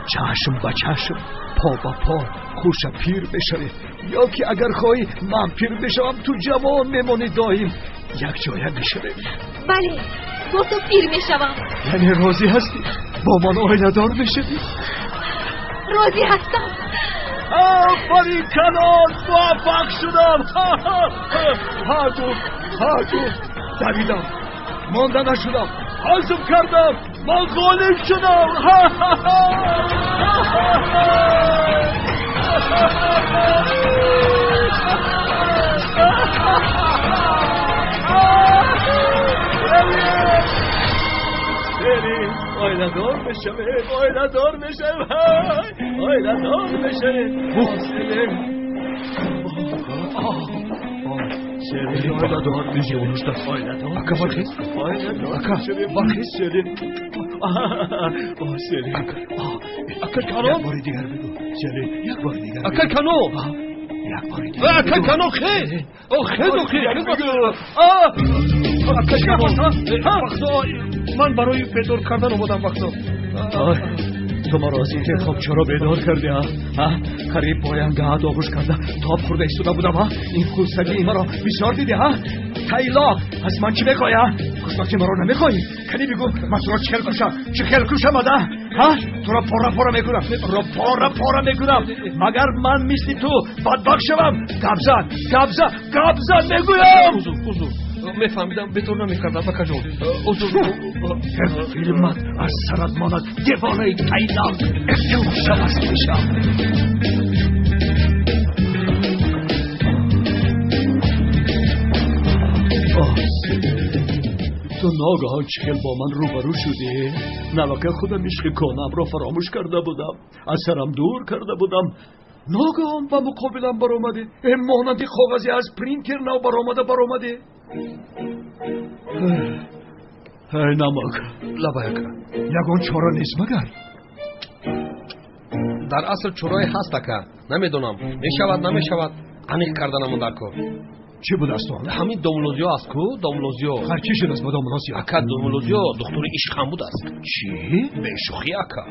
چشم به چشم، پا به پا خوش پیر بشوی. یا که اگر خواهی من پیر بشوم تو جوان میمانی دایم یک جایه میشوی. بله با تو پیر میشوم. یعنی راضی هستی با من آینه دار بشوی؟ راضی هستم. آفرین کنان، موفق شدم. هر دو دویدم، مانده نشدم، عزم کردم، من غالب شدم. آینه دار بشم. آینه دار میشه اونوش دست آینه دار. اکا برخیز سلیم. سلیم اکا کنو یک باری دیگر بگو. سلیم یک باری دیگر اکا کنو. اکا کنو خیل بگو. اکا من برای بیدار کردن اومدم وقتا. تو ما راضی که خب چرا بیدار کردی ها؟ قریب پاینگاه داغوش کرده تاب خورده ایستاده بودم ها. این خونسردی مرا بسیار دیدی ها. تایلا از من چی بخوای ها؟ خوشبختی مرا نمیخوای؟ کنی بگو من تو را چه خیل کوشم آده ها؟ تو را پارا میکنم. مگر من مثل تو بدبخت شوم؟ گبزن میگویم. حضور میفهمیدم به طور نمیکردم بکا جون. فیلمت از سرت ماند دیوانه تایلند شوست میشم. تو ناگهان چخیل با من روبرو شدی؟ نواکه خودم عشق کنم را فراموش کرده بودم، از سرم دور کرده بودم. ناگهان با مقابلم برآمدی، مانند کاغذی از پرینتر نو برآمدی. ای نمک لبایک یگان چاره نیست مگر؟ در اصل چورای هست اکا. نمیدونم میشود نمیشود. عمیق کردنمون در کار. چی بود است تو؟ همین دوملوزیو است کو. دوملوزیو هر چی شد است با دوملوزیو؟ اکا دوملوزیو دکتر عشق هم بود است. چی؟ به شوخی اکا.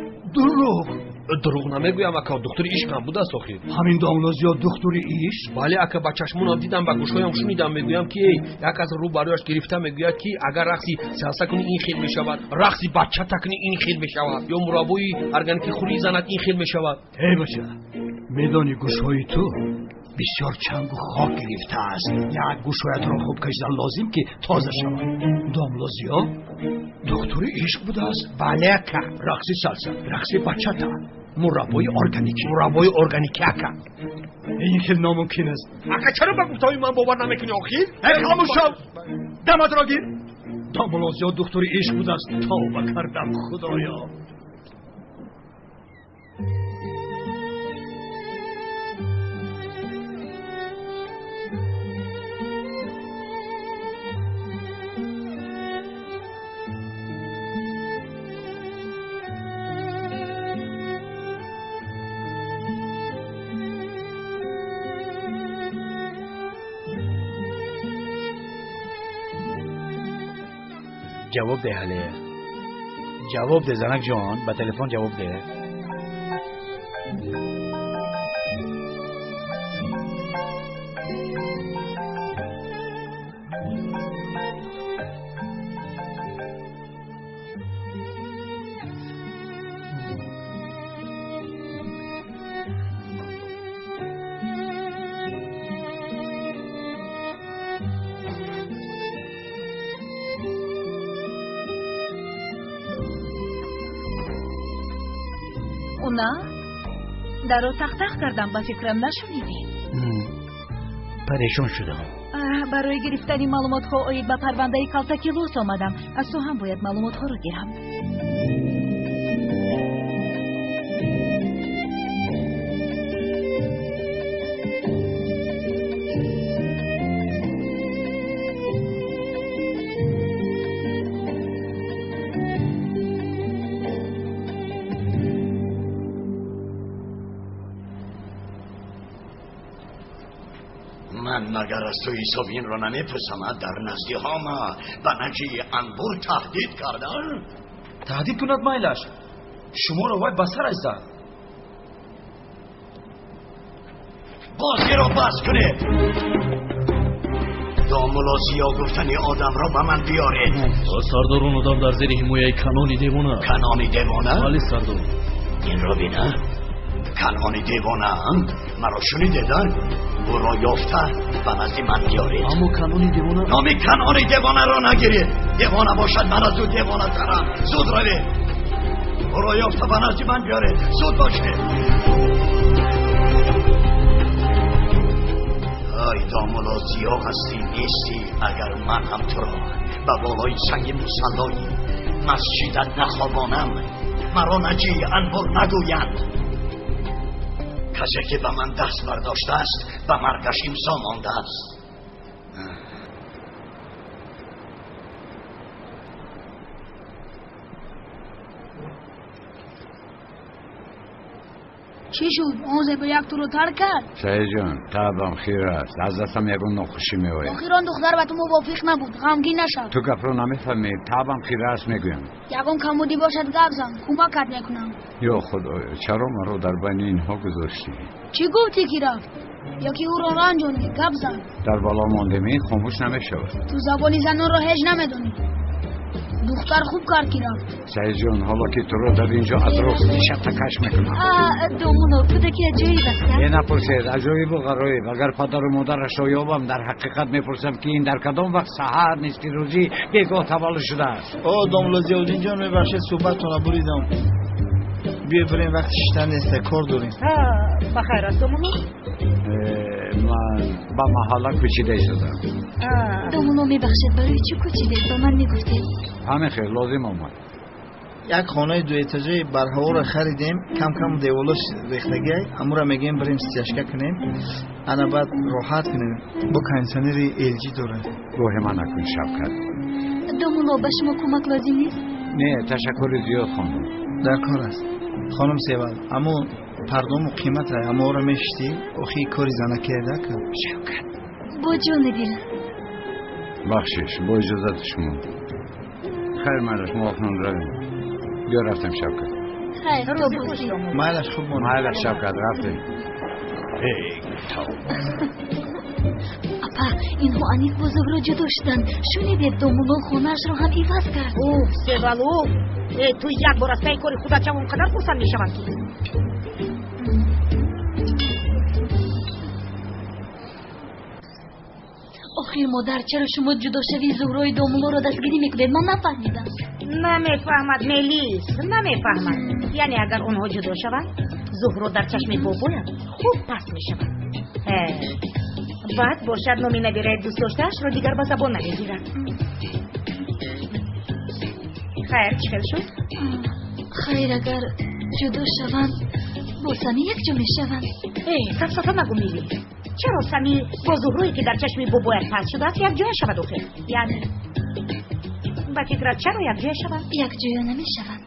دروغ نمیگویم اکا. دکتر عشق هم بود است آخی. همین دوملوزیو دکتر عشق؟ بله اکا. با چشمونم دیدم با گوشهایم شنیدم. میگویم که یک از روبرویش گرفته میگوید که اگر رقصی سلسه کنی این خیل میشود، رقصی بچه تکنی این خیل میشود، یا مرابوی ارگانیکی خوری زند این خیل میشود. ای بچه میدانی گوشهای تو بسیار چنگ و خاک گرفته است. یک گوشهایت را خوب کشیدن لازم که تازه شود. دوملوزیو دکتر عشق بوده است؟ بله اکا. رقصی سلسه، رقصی بچه مربای ارگانیکی اکا. این خیلی ناممکن است. اکا چرا به گفتهای من باور نمیکنی آخی؟ ای خاموش شو، دمت را گیر. دوملوزیو دکتر عشق بوده است. توبه کردم خدایا. جواب ده حاله. جواب ده زنک جان. با تلفن جواب ده. اونا در رو تختخ کردم. با فکرم نشونیدی. پریشان شدم. برای گرفتن معلومات ها آید با پرونده کالتاکی لوس آمدم. از تو هم باید معلومات ها رو گیرم. من مگر از تو حساب این را نمیپرسم در نزدی ها به نجی انبور تهدید کردن؟ تهدید کند مایلش شما را وای بسر از زد. بازی را بس کنید. دامولازیا گفتنی آدم را به من بیارید. سردارون آدم در زیر حمایه کنانی دیوانه. کنانی دیوانه؟ بله سردار. این را بینه کنانی دیوانه هم مرا شنیدن او را یافته به نزد من بیارید. اما کنانی دیوانه؟ نامی کنانی دیوانه را نگیرید. دیوانه باشد من از او دیوانه ترم. زود روید او را یافته به نزد من بیارید. زود باشید. ای دامولازیا هستی نیستی اگر من هم تو را به بالای سنگ مصلایی مسجدت نخوابانم مرا نجی انبر نگویند. کسی که به من دست برداشته است به مرگش امضا مانده است. چی شد؟ اون زبر یک تو رو ترک کرد؟ سعید جان طبعم خیر است. از دستم یکون نخوشی میآید. آخران دختر به تو موافق نبود. غمگین نشو. تو گپ رو نمیفهمی. طبعم خیر است میگویم. یکون کمودی باشد گپ زن. کمکت میکنم. یا خدا چرا مرا در بین اینها گذاشتی؟ چی گفتی که رفت؟ یکی او را رنجوندی گپ زن. در بالا ماندمی خاموش نمیشود. تو زبانی زنان را هیچ نمیدونی. دختر خوب کار کی رفت. سعید جان حالا که تو رو در اینجا از راست دیشب تکش میکنم. دومونو تو دکی عجایب است. یه نپرسید عجایب و غرایب. اگر پدر و مادرش را یابم در حقیقت میپرسم که این در کدام وقت سحر نیستی روزی بیگاه تولد شده است. دامولازی الدین جان میبخشید صحبت را بریدم. بیا بریم وقت شدن نیست کار داریم. بخیر است دومونو؟ من با محله کوچیده شدم. دومونو میبخشید برای چی کوچیده؟ با من میگفتید؟ همه خیر لازم آمد. یک خانه دو اتاجه بر هوا را خریدیم. کم کم دیوالش ریختگی. امو را میگیم بریم استیاشکا کنیم. انا بعد راحت کنیم. با کنسنری LG داره. گوه من نکن شبکت. دومونو به شما کمک لازم نیست؟ نه تشکر زیاد خانم. در کار است. خانم سیوال اما پردام و قیمت های اما را میشتی اخی کاری زنکه دکن. شبکت با جان دل. بخشش با اجازت شما. خیر مالش موافقم رویم. بیا رفتم شبکت. خیر تو باشی. مالش خوب ماند. مالش شبکت رفتیم. اپا اینها انیق بزرگ را جدا شدن. شنیدید دومونو خونش رو هم ایواز کرد. سیوالو تو یک بار از پی کاری خودت چه اونقدر خورسند میشوند که آخر مادر چرا شما جدا شوی زهرای دومونو را دستگیری میکنید؟ من نفهمیدم. نمیفهمد میلیس نمیفهمد. یعنی اگر اونها جدا شوند زهرا در چشم بابایم خوب پس میشوند. بعد باشد نامی نبیره دوست داشتهش را دیگر با زبان نمیگیرد. خیر چی شد؟ خیر اگر جدا شوند با سمی یک جا میشوند. سفسفه نگو میلی. چرا سمی با زهرایی که در چشم بابایت پس شده است یک جای شود آخر؟ یعنی با فکرت چرا یک جای شود؟ یک جای نمیشوند.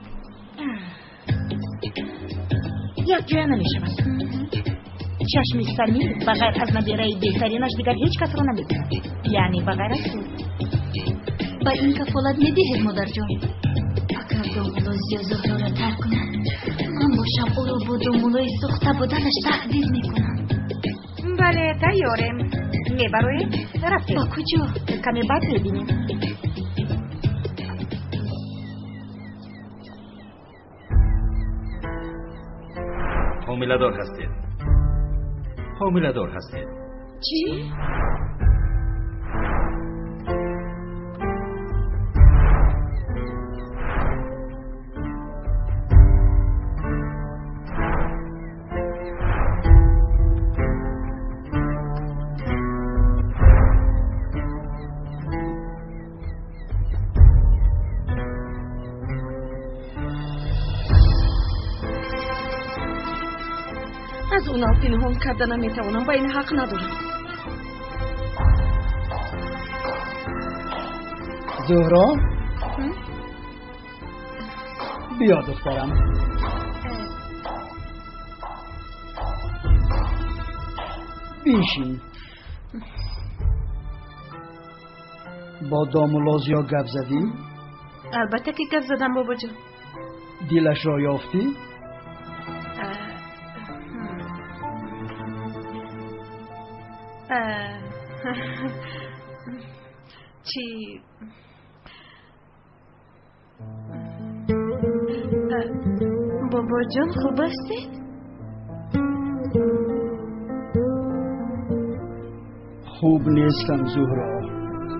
یک جای نمیشوند. چشم سمی بغیر از نبیره بهترینش دیگر هیچ کس را نمیبیند. یعنی بغیر از تو. با این کفالت میدهید مادر جان. اگر دامولازی زهرا را ترک کنند من باشم او را با دومولای سخته بودنش تهدید میکنم. بله تیارم. میبرویم؟ رفتیم. با کجا؟ کمی بعد میبینیم. حامله‌دار هستید. حامله‌دار هستید. چی؟ از اونا پنهان کردن نمیتوانم و این حق ندارم. زهرا بیا دخترم. بنشین. با دامولازیا گپ زدی؟ البته که گپ زدم بابا جان. دیلش را یافتی؟ چی؟ بابا جان خوب هستی؟ خوب نیستم زهرا،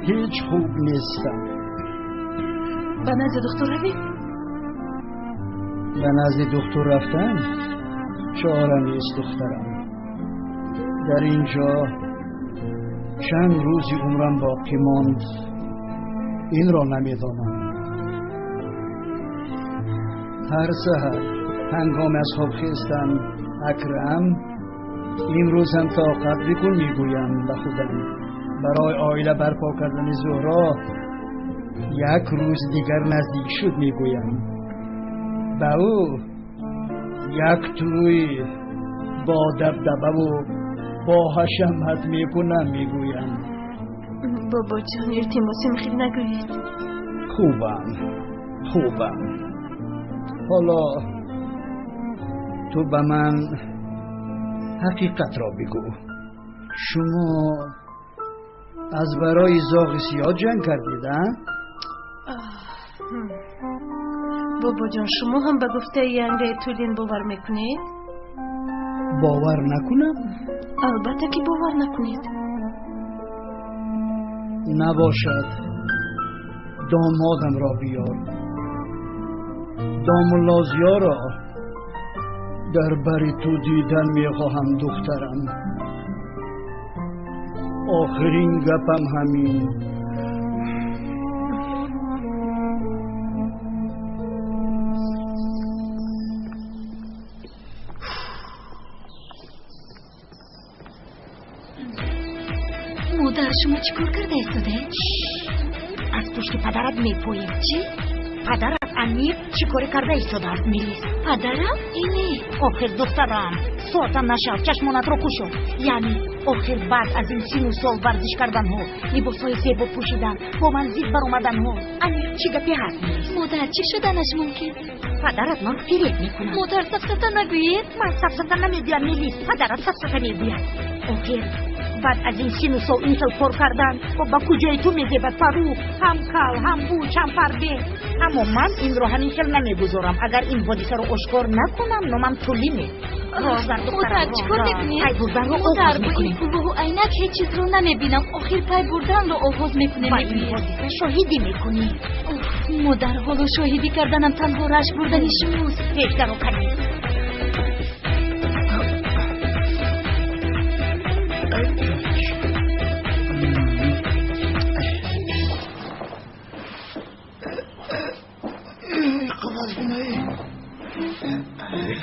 هیچ خوب نیستم. به نزد دکتر رویم؟ به نزد دکتر رفتن چاره نیست دخترم. در اینجا چند روزی عمرم باقی ماند، این را نمیدانم. هر سحر هنگام از خواب خیستم اکرم امروز هم طاقت بکن میگویم به خودم. برای آیله برپا کردن زهرا یک روز دیگر نزدیک شد میگویم. به او یک توی با دبدبه و با حشمت میکنم میگویم. بابا جان التماسی میخوای نگویید. خوبم. حالا تو به من حقیقت را بگو. شما از برای زاغ سیاه جنگ کردید؟ بابا جان شما هم به گفته ینگه تولین باور میکنید؟ باور نکنم؟ البته که باور نکنید. نباشد دامادم را بیار. دامولازیا را در بری تو دیدن میخواهم دخترم. آخرین گپم همین. مادر شما چیکار کرده ایستاده؟ از پشت پدرت میپوییم. چی؟ پدرت عمیق چیکار کرده ایستاده است میلیس؟ پدرم؟ اینه آخر دخترم ساعتم نشد چشمانت رو کشو. یعنی آخر بعد از این 30 سال ورزش کردن ها، لباس های زیبا پوشیدن، با من زید بر اومدن ها، عمیق چی گپی هست میلیس؟ مادر چی شدنش ممکن؟ پدرت من فریب میکنم. مادر سفسفه نگوید؟ من سفسفه نمیگویم میلیس، پدرت سفسفه میگوید. آخر بعد از این 30 سال این پر کردن و با کجای تو میگه به فرو هم کال هم بوچ هم فربه. اما من این رو همین کل نمیگذارم. اگر این حادثه رو اشکار نکنم نامم تولیمه. مادر چیکار میکنی؟ پای بردن رو آغاز میکنیم. مادر با این عینک هیچ چیز رو نمیبینم. آخر پای بردن رو آغاز میکنه. با این حادثه شاهدی میکنی. مادر حالا شاهدی کردنم تنها رش بردنی شماست. بیشتر رو کنی.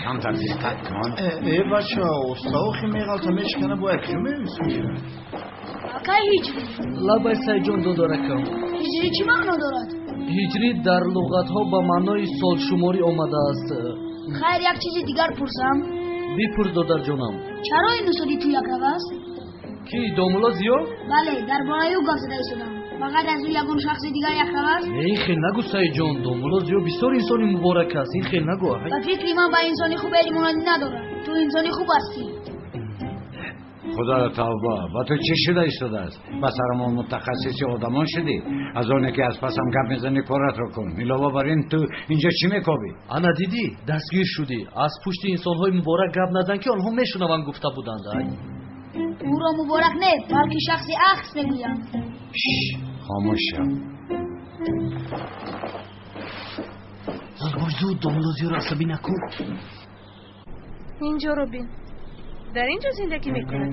کمتر دیستت کن. بچه ها استاوخی میغلطه میشکنه با اکجو میویسون. اکا هجری لبای سایجون دو دارکم. هجری چی معنا دارد؟ هجری در لغت ها به معنای سال شماری آمده است. خیر یک چیز دیگر پرسم. بپرس دادر جانم. چرا این سالی تو یک است؟ کی دامولازیا؟ بله در بالای او گفت زده شدم. فقط از او یگون شخص دیگر یک است؟ این خیلی نگو سایجون. دامولازیا بسیار انسانی مبارک است. این خیلی نگو. به فکری من با انسانی خوب الیمونادی ندارم. تو انسانی خوب هستی. خدا توبه با تو چی شده ایستاده است؟ بسرمان متخصصی آدمان شدی؟ از آنه که از پسم گپ میزنی کارت رو کن. علاوه بر این تو اینجا چی میکوبی؟ انا دیدی دستگیر شدی. از پشت انسان‌های مبارک گپ نزن که آنها میشنون گفته بودند. او را مبارک نه بلکه شخصی اخس میگویم. خاموش شو. زود زود دامولازیا را عصبی نکن. اینجا رو بین. در اینجا زندگی میکنه.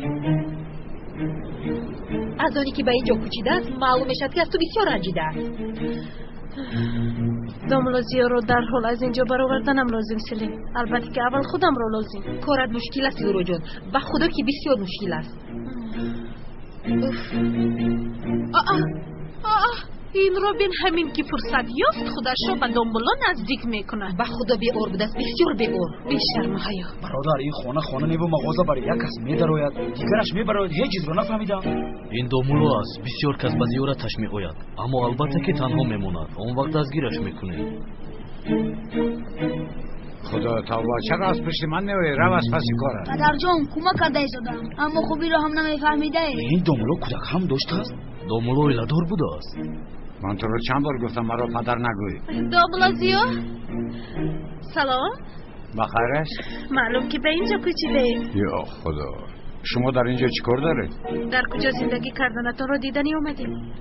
از آنی که به اینجا کوچیده است معلوم شد که از تو بسیار رنجیده است. دامولازیا رو در حال از اینجا برآوردنم لازم سلیم. البته که اول خودم رو لازم. کارت مشکل است زورو جان. به خدا که بسیار مشکل است. این робин همین که فرصت یافت خودش را به دنبالا نزدیک میکند. به خدا بی‌ار بود است، بسیار بی‌ار. بیشتر حیا. برادر این خانه نیبو مغازه برای یک کس میدراید، دیگرش میبراید، هیچ چیز رو نفهمیدم. این دومولو است. بسیار کس به زیارتش میآید، اما البته که تنها میماند. اون وقت دستگیرش میکنیم. خدا توبه، چرا از پشت من نمیای؟ رو از پس کار. پدر جان کمک کرده ایستادم، اما خوبی را هم نمیفهمیده. این دومولو کودک هم داشته است؟ دومولو ایلادور بوده است. من تو رو چند بار گفتم مرا پدر نگوی. دومولوزیو سلام. بخیر است؟ معلوم که به اینجا کوچیده. یا خدا، شما در اینجا چی کار دارید؟ در کجا زندگی کردنتون رو دیدنی اومدیم.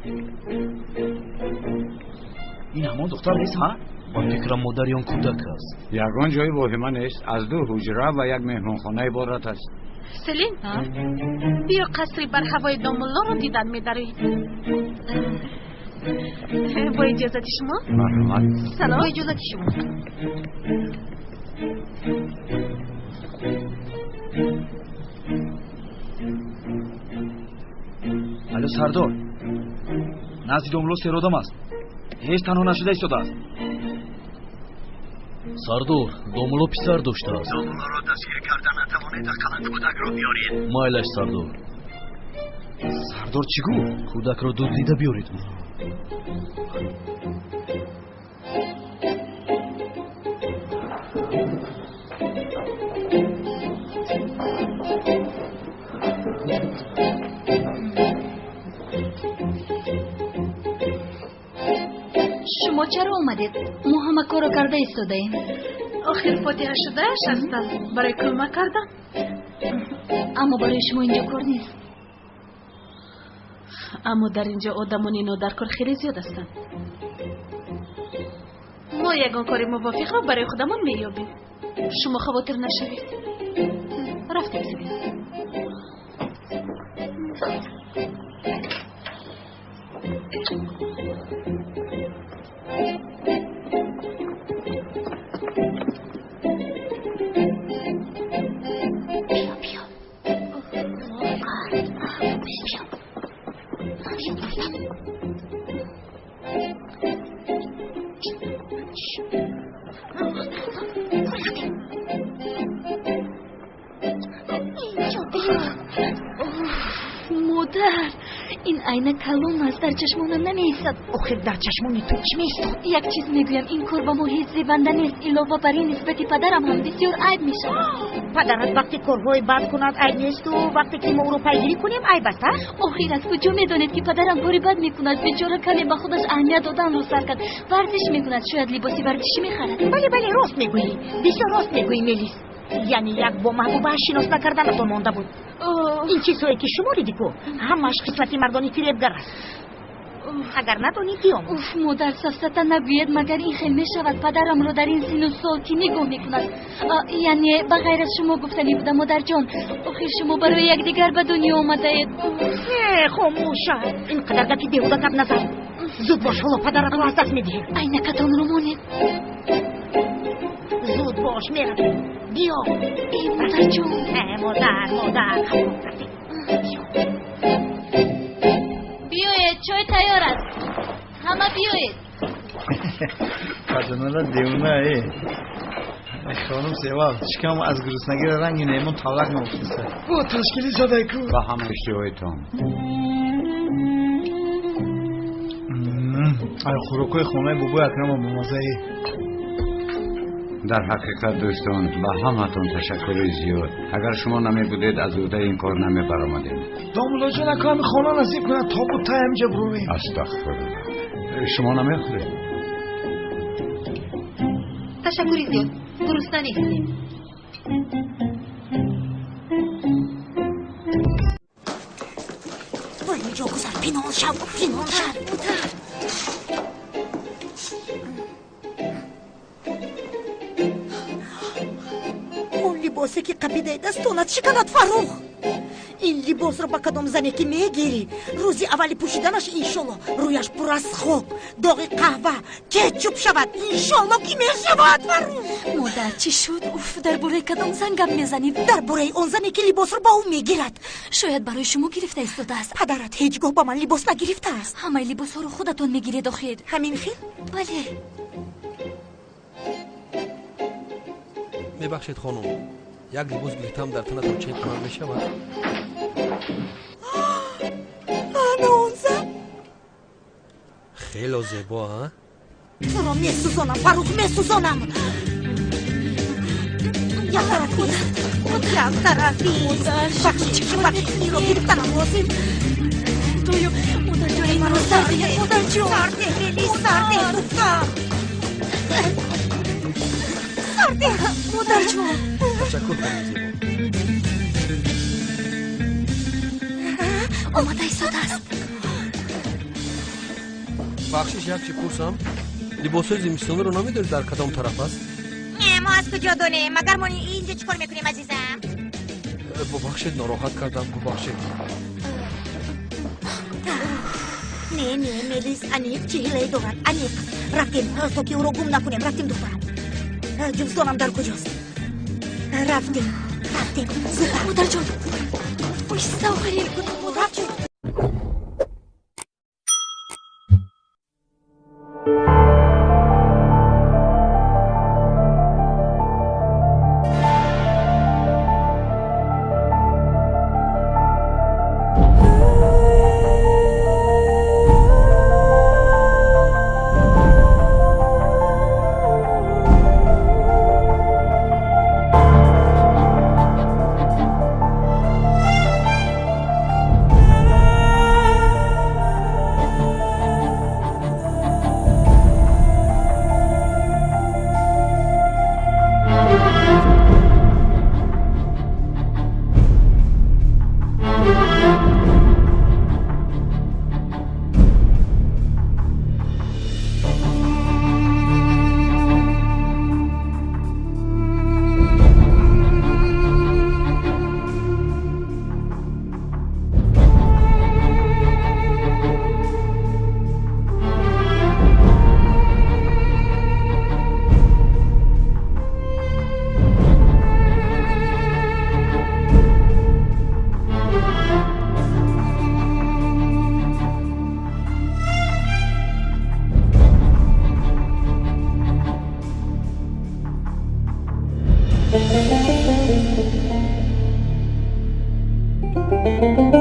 این همون دختر نیست ها؟ با فکرم مادر یا کودک است. یگان جای واهمه نیست، از 2 حجره و یک مهمانخانه عبارت است. سلین بیا قصری بر هوای دومولو رو دیدن می‌داری. با اجازت شما. مرحمت. سلام. با اجازت شما. الو سردار، نزدیک دومولو سرودم است. هیچ تنها نشده ایستاده است. سردار، دومولو پسر داشته است. دومولو را دستگیر کردن نتوانید، اقلا کودک را بیارید. مایلش سردار. سردار چی گفت؟ کودک را دزدیده بیارید. شما چرا اومدید؟ ما همه کارو کرده ایستاده ایم. آخر فاتحه شده هستم برای کمک کردن. اما برای شما اینجا کار نیست. اما در اینجا آدمان اینو در کار خیلی زیاد هستن. ما یگان کاری موافق رو برای خودمون میابیم. شما خواطر نشوید. رفتیم سیدیم. مادر، این عینک کلون است، در چشمانم نمیایستد. آخر در چشمان تو چی میایستاد؟ یک چیز میگویم، این کار با ما هیچ زیبنده نیست. علاوه بر این نسبت پدرم هم بسیار عیب میشود. پدرت وقتی کارهای بد کند عیب نیست و وقتی که ما او رو پیگیری کنیم عیب است. آخر از کجا میدانید که پدرم کاری بد میکند؟ بیچاره کمی به خودش اهمیت دادن رو سر کرد. ورزش میکند، شاید لباسی ورزشی میخرد. بله راست میگویی، بسیار راست میگویی میلیس. یعنی یک با محبوبه شناس نکردنتون مانده بود. این چیزهایی که شما دیدی کو همش قسمت مردانی فریبگر است. اگر ندانی بیام. اوف مادر، سفسطه نگوید، مگر این خیلی میشود پدرم رو در این سن و سال که نگاه میکند. یعنی بغیر از شما گفتنی بوده مادر جان. آخر شما برای یک دیگر به دنیا آمده اید. خاموشه، اینقدر که بیهوده کب نزن. زود باش، حالا پدرت رو از دست میدهی. عینکتان رو مانید. زود باش میرویم. بیا. ای مادر جان. مادر. بیایید، چای تیار است. همه بیایید. خاتونالا دیونه ای. خانم سیوال چیکام از گرسنگی رنگی نیمون طلاق نمیفته. او تشکیلی زده کو. با هم اشتباهیتون. ای خوراکای خونه بابا اکرم مزه. در حقیقت دوستان به همتون تشکر زیاد. اگر شما نمی بودید از عهده این کار نمی برآمدیم. دومولو جان کام خانه نصیب کنه تا بود تایم جبروری. استغفرالله. شما نمی خورید؟ تشکری زیاد. گرسنه نیستیم. وای اینجا گذر، پینان شد. لباسه که قبیده دستانت شکند فروخ. این لباس رو با کدام زنی که میگیری روزی اولی پوشیدنش انشالله رویش پر از خوب داغ قهوه کچوپ شود انشالله که میشود مادر چی شد؟ اوف درباره کدام زن گپ میزنید؟ درباره اون زنی که لباس رو با او میگیرد. شاید برای شما گرفته ایستاده است. پدرت هیچگاه با من لباس نگرفته است. همه لباس ها رو خودتون میگیرید آخیر. همین خیل؟ بله. میبخشید خانم یک لباس گرفتم در تنتون چک کنم میشود؟ آنه اون زن خیلی زیبا ها؟ تو رو میسوزانم فروخ میسوزانم. یک طرفی یک طرفی بخشی این رو گرفتنم لازم. تویو مادر جان این رو سرده مادر جان سرده لیلی سرده دختر سرده مادر جان. تشکر کنم زیبا. آماده ایستاده است. بخشش یک چی پرسم لباس های زمستانی رو نمیداری در کدام طرف است؟ ما از کجا دونیم مگر ما اینجا چیکار میکنیم عزیزم؟ ببخشید ناراحت کردم ببخشید. نه ملیس انیق چهیله دارد انیق رفتیم تا که او رو گم نکنیم رفتیم دخترم. جمستانم در کجاست؟ رفتیم زودر مادر جان بایسته آخرین رفتیم. Thank you.